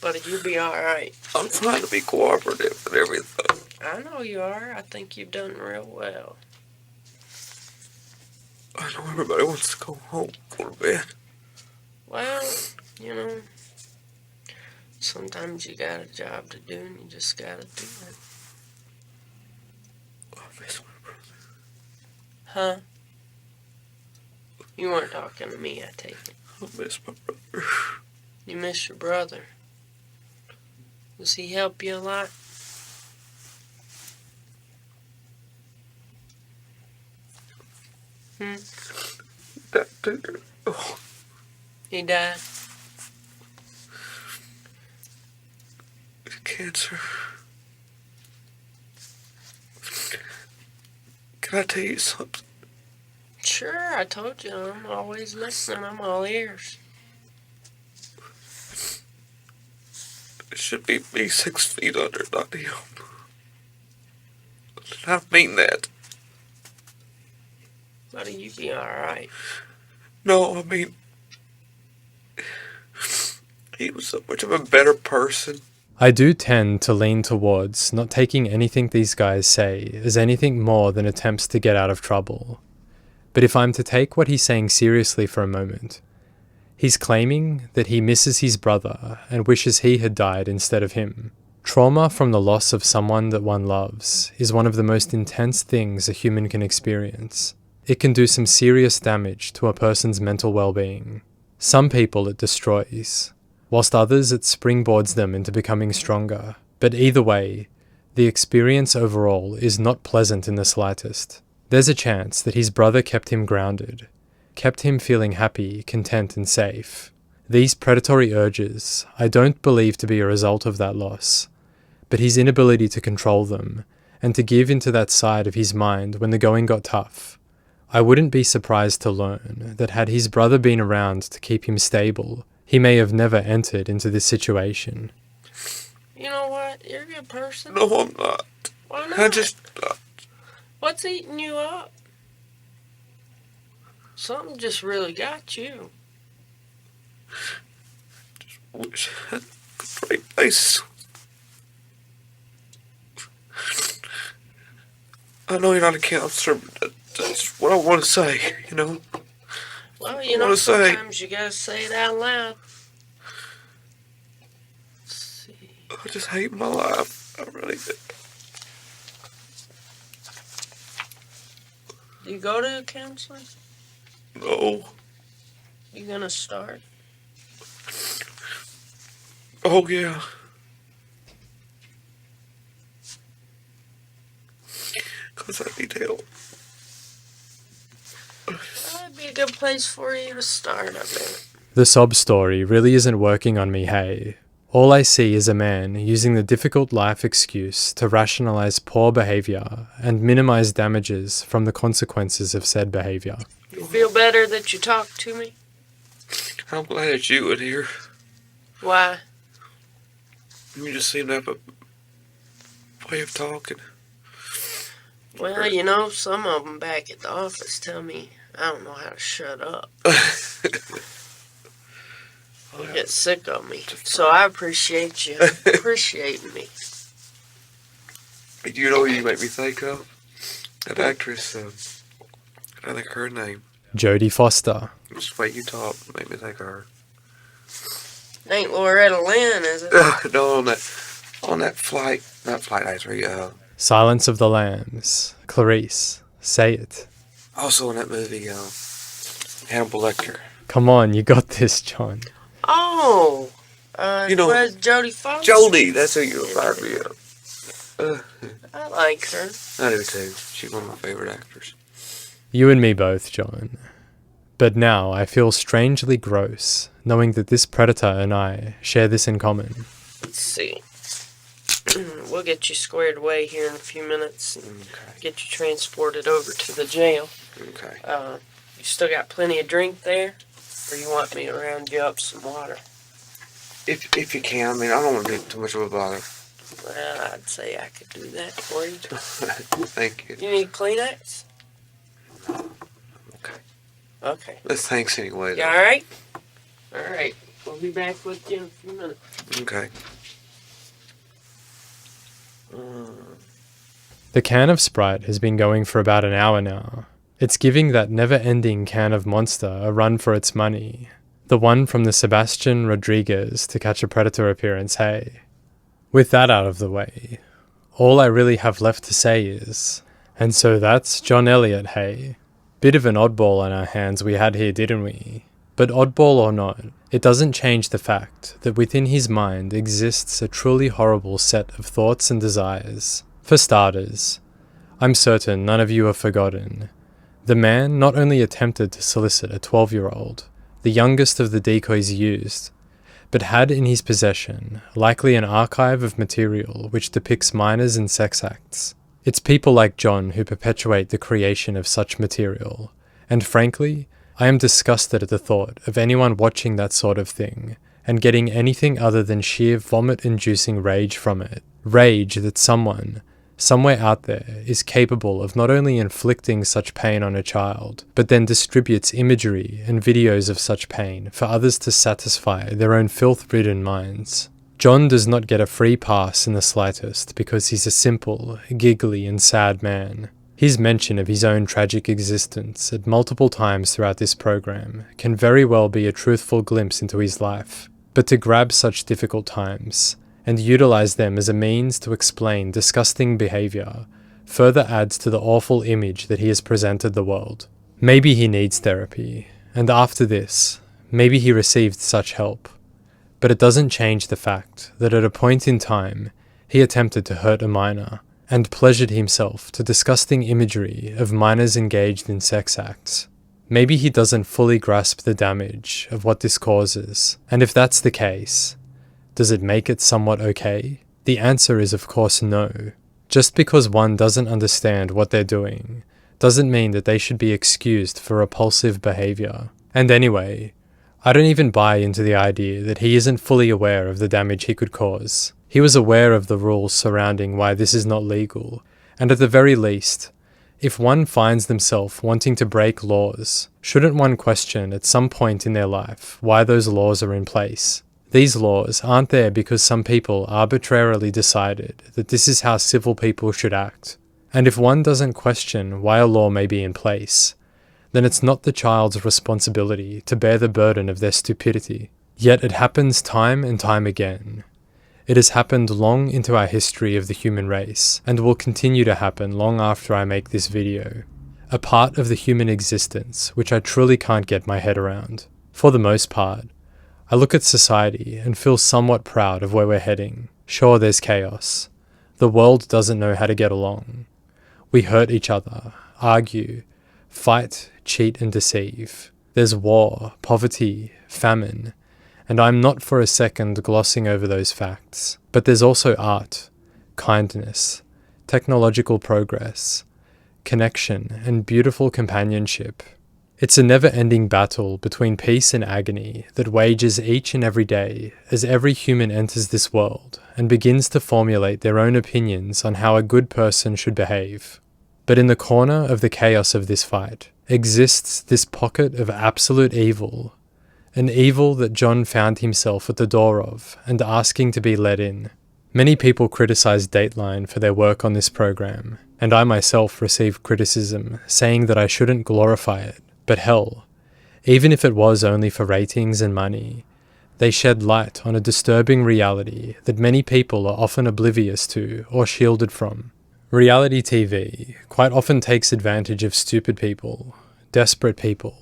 But you'll be all right. I'm trying to be cooperative and everything. I know you are. I think you've done real well. I know everybody wants to go home, go to bed. Well, you know, sometimes you got a job to do, and you just got to do it. I miss my brother. Huh? You weren't talking to me, I take it. I miss my brother. You miss your brother. Does he help you a lot? That dude. Oh, He died? cancer. Can I tell you something? Sure, I told you. I'm always listening. I'm all ears. It should be me 6 feet under, not him. I mean that. Buddy, you be alright. No, I mean, he was so much of a better person. I do tend to lean towards not taking anything these guys say as anything more than attempts to get out of trouble. But if I'm to take what he's saying seriously for a moment, He's claiming that he misses his brother and wishes he had died instead of him. Trauma from the loss of someone that one loves is one of the most intense things a human can experience. It can do some serious damage to a person's mental well-being. Some people it destroys, whilst others it springboards them into becoming stronger. But either way, the experience overall is not pleasant in the slightest. There's a chance that his brother kept him grounded, kept him feeling happy, content and safe. These predatory urges I don't believe to be a result of that loss, but his inability to control them and to give into that side of his mind when the going got tough. I wouldn't be surprised to learn that had his brother been around to keep him stable, he may have never entered into this situation. You know what? You're a good person. No, I'm not. Why not? I just... What's eating you up? Something just really got you. wish I had a great place. I know you're not a counselor, but that's what I want to say, you know? Well, you know, sometimes you gotta say it out loud. Let's see. I just hate my life. I really do. Do you go to a counselor? No. You gonna start? Oh, yeah. Because I need help. That'd be a good place for you to start, I bet. The sob story really isn't working on me, hey. All I see is a man using the difficult life excuse to rationalize poor behavior and minimize damages from the consequences of said behavior. You feel better that you talked to me? I'm glad that you were here. Why? You just seem to have a way of talking. Well, you know, some of them back at the office tell me I don't know how to shut up. They get sick of me. So I appreciate you appreciating me. You know what you make me think of? That actress, I think her name. Jodie Foster. Just the way you talk made me think of her. Ain't Loretta Lynn, is it? No, on that flight, not Flight 93, Silence of the Lambs. Clarice. Say it. also in that movie, Hannibal Lecter. Come on, you got this, John. Oh! You know, where's Jodie Foster? Jodie, that's who you remind me of. I like her. I do too. She's one of my favorite actors. You and me both, John. But now I feel strangely gross, knowing that this predator and I share this in common. Let's see. We'll get you squared away here in a few minutes and Okay. get you transported over to the jail. Okay. You still got plenty of drink there? Or you want me to round you up some water? If you can, I mean, I don't want to do too much of a bother. Well, I'd say I could do that for you. Thank you. You need Kleenex? Okay. Okay. Thanks anyway. You alright? Alright. We'll be back with you in a few minutes. Okay. The can of Sprite has been going for about an hour now. It's giving that never-ending can of Monster a run for its money. The one from the Sebastian Rodriguez To Catch a Predator appearance, hey. With that out of the way, all I really have left to say is, and so that's John Elliott, hey. Bit of an oddball on our hands we had here, didn't we? But oddball or not, it doesn't change the fact that within his mind exists a truly horrible set of thoughts and desires. For starters, I'm certain none of you have forgotten. The man not only attempted to solicit a 12-year-old, the youngest of the decoys used, but had in his possession likely an archive of material which depicts minors in sex acts. It's people like John who perpetuate the creation of such material, and frankly, I am disgusted at the thought of anyone watching that sort of thing and getting anything other than sheer vomit-inducing rage from it. Rage that someone, somewhere out there, is capable of not only inflicting such pain on a child, but then distributes imagery and videos of such pain for others to satisfy their own filth-ridden minds. John does not get a free pass in the slightest because he's a simple, giggly and sad man. His mention of his own tragic existence at multiple times throughout this program can very well be a truthful glimpse into his life, but to grab such difficult times and utilize them as a means to explain disgusting behavior further adds to the awful image that he has presented the world. Maybe he needs therapy, and after this, maybe he received such help, but it doesn't change the fact that at a point in time, he attempted to hurt a minor and pleasured himself to disgusting imagery of minors engaged in sex acts. Maybe he doesn't fully grasp the damage of what this causes, and if that's the case, does it make it somewhat okay? The answer is of course no. Just because one doesn't understand what they're doing doesn't mean that they should be excused for repulsive behavior. And anyway, I don't even buy into the idea that he isn't fully aware of the damage he could cause. He was aware of the rules surrounding why this is not legal, and at the very least, if one finds themselves wanting to break laws, shouldn't one question at some point in their life why those laws are in place? These laws aren't there because some people arbitrarily decided that this is how civil people should act. And if one doesn't question why a law may be in place, then it's not the child's responsibility to bear the burden of their stupidity. Yet it happens time and time again. It has happened long into our history of the human race, and will continue to happen long after I make this video. A part of the human existence which I truly can't get my head around. For the most part, I look at society and feel somewhat proud of where we're heading. Sure, there's chaos. The world doesn't know how to get along. We hurt each other, argue, fight, cheat and deceive. There's war, poverty, famine, and I'm not for a second glossing over those facts. But there's also art, kindness, technological progress, connection, and beautiful companionship. It's a never-ending battle between peace and agony that wages each and every day as every human enters this world and begins to formulate their own opinions on how a good person should behave. But in the corner of the chaos of this fight exists this pocket of absolute evil, an evil that John found himself at the door of and asking to be let in. Many people criticize Dateline for their work on this program, and I myself receive criticism saying that I shouldn't glorify it. But hell, even if it was only for ratings and money, they shed light on a disturbing reality that many people are often oblivious to or shielded from. Reality TV quite often takes advantage of stupid people, desperate people.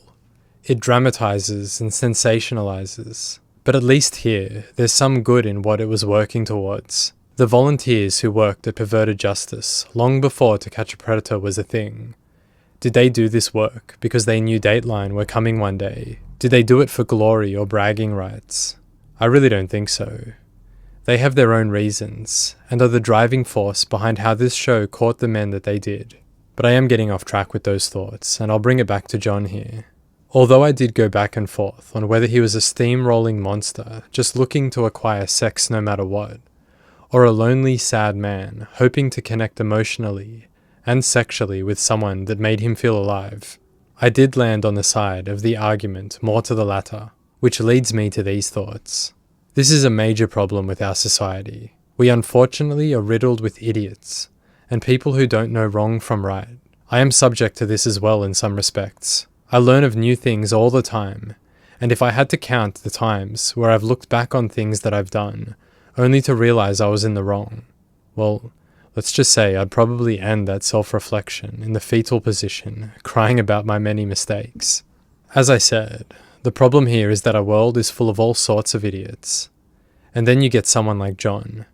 It dramatizes and sensationalizes. But at least here, there's some good in what it was working towards. The volunteers who worked at Perverted Justice long before To Catch a Predator was a thing. Did they do this work because they knew Dateline were coming one day? Did they do it for glory or bragging rights? I really don't think so. They have their own reasons, and are the driving force behind how this show caught the men that they did. But I am getting off track with those thoughts, and I'll bring it back to John here. Although I did go back and forth on whether he was a steamrolling monster just looking to acquire sex no matter what, or a lonely, sad man hoping to connect emotionally and sexually with someone that made him feel alive, I did land on the side of the argument more to the latter, which leads me to these thoughts. This is a major problem with our society. We unfortunately are riddled with idiots, and people who don't know wrong from right. I am subject to this as well in some respects. I learn of new things all the time, and if I had to count the times where I've looked back on things that I've done, only to realize I was in the wrong, well, let's just say I'd probably end that self-reflection in the fetal position, crying about my many mistakes. As I said, the problem here is that our world is full of all sorts of idiots. And then you get someone like John,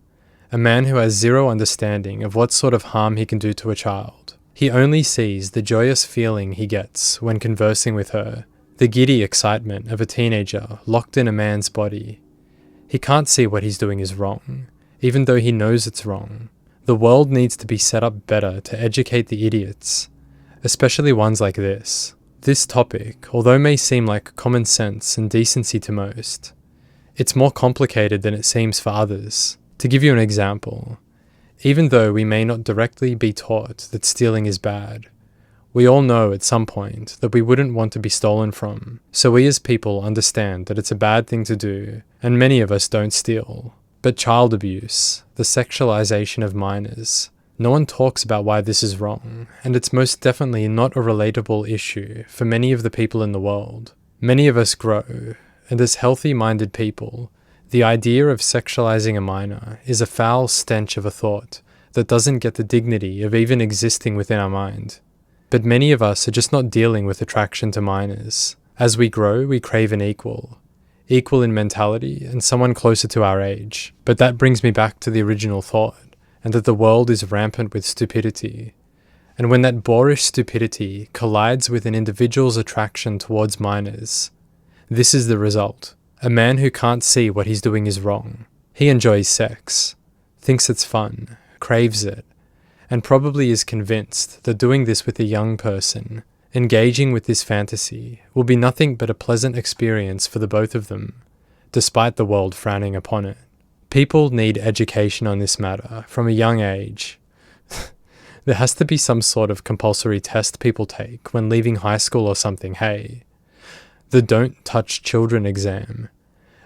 a man who has zero understanding of what sort of harm he can do to a child. He only sees the joyous feeling he gets when conversing with her, the giddy excitement of a teenager locked in a man's body. He can't see what he's doing is wrong, even though he knows it's wrong. The world needs to be set up better to educate the idiots, especially ones like this. This topic, although may seem like common sense and decency to most, it's more complicated than it seems for others. To give you an example, even though we may not directly be taught that stealing is bad, we all know at some point that we wouldn't want to be stolen from. So we as people understand that it's a bad thing to do, and many of us don't steal. But child abuse, the sexualization of minors, No one talks about why this is wrong, and it's most definitely not a relatable issue for many of the people in the world. Many of us grow, and as healthy-minded people, the idea of sexualizing a minor is a foul stench of a thought that doesn't get the dignity of even existing within our mind. But many of us are just not dealing with attraction to minors. As we grow, we crave an equal in mentality and someone closer to our age. But that brings me back to the original thought, and that the world is rampant with stupidity. And when that boorish stupidity collides with an individual's attraction towards minors, this is the result. A man who can't see what he's doing is wrong. He enjoys sex, thinks it's fun, craves it, and probably is convinced that doing this with a young person, engaging with this fantasy, will be nothing but a pleasant experience for the both of them, despite the world frowning upon it. People need education on this matter from a young age. There has to be some sort of compulsory test people take when leaving high school or something, hey. The Don't Touch Children exam.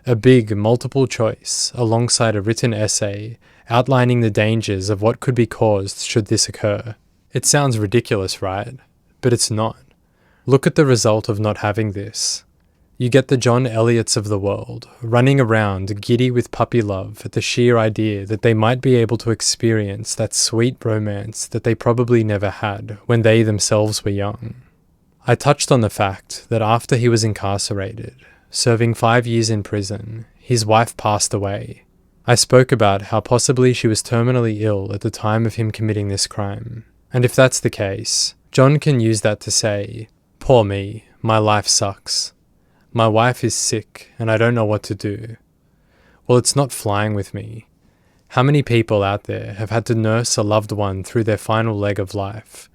A big multiple choice alongside a written essay outlining the dangers of what could be caused should this occur. It sounds ridiculous, right? But it's not. Look at the result of not having this. You get the John Elliots of the world, running around giddy with puppy love at the sheer idea that they might be able to experience that sweet romance that they probably never had when they themselves were young. I touched on the fact that after he was incarcerated, serving 5 years in prison, his wife passed away. I spoke about how possibly she was terminally ill at the time of him committing this crime. And if that's the case, John can use that to say, "Poor me, my life sucks. My wife is sick and I don't know what to do." Well, it's not flying with me. How many people out there have had to nurse a loved one through their final leg of life?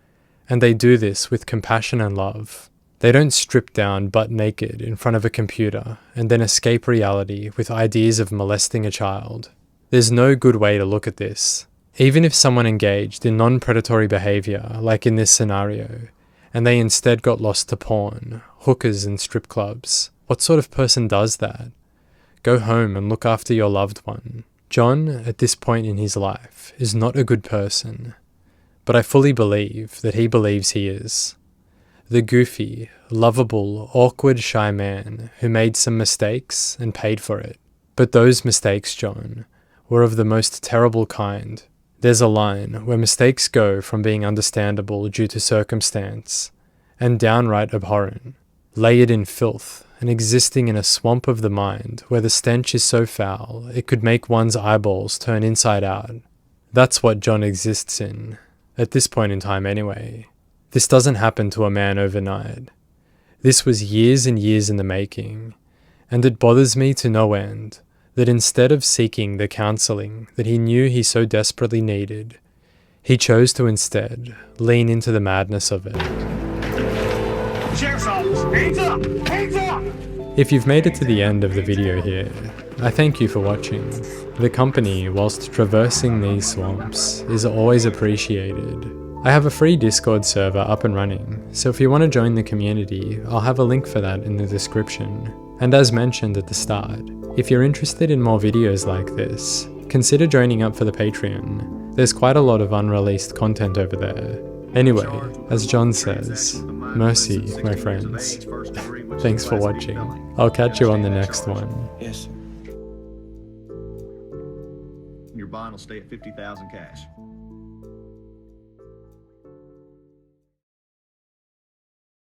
And they do this with compassion and love. They don't strip down butt naked in front of a computer and then escape reality with ideas of molesting a child. There's no good way to look at this. Even if someone engaged in non-predatory behavior, like in this scenario, and they instead got lost to porn, hookers and strip clubs, what sort of person does that? Go home and look after your loved one. John, at this point in his life, is not a good person. But I fully believe that he believes he is. The goofy, lovable, awkward, shy man who made some mistakes and paid for it. But those mistakes, John, were of the most terrible kind. There's a line where mistakes go from being understandable due to circumstance and downright abhorrent, layered in filth and existing in a swamp of the mind where the stench is so foul it could make one's eyeballs turn inside out. That's what John exists in, at this point in time anyway. This doesn't happen to a man overnight. This was years and years in the making, and it bothers me to no end that instead of seeking the counseling that he knew he so desperately needed, he chose to instead lean into the madness of it. Sheriff's office, hands up! Hands up! If you've made it to the end of the video here, I thank you for watching. The company whilst traversing these swamps is always appreciated. I have a free Discord server up and running, so if you want to join the community, I'll have a link for that in the description. And as mentioned at the start, if you're interested in more videos like this, consider joining up for the Patreon. There's quite a lot of unreleased content over there. Anyway, as John says, mercy, my friends. Thanks for watching. I'll catch you on the next one. Yes. Your bond will stay at $50,000 cash.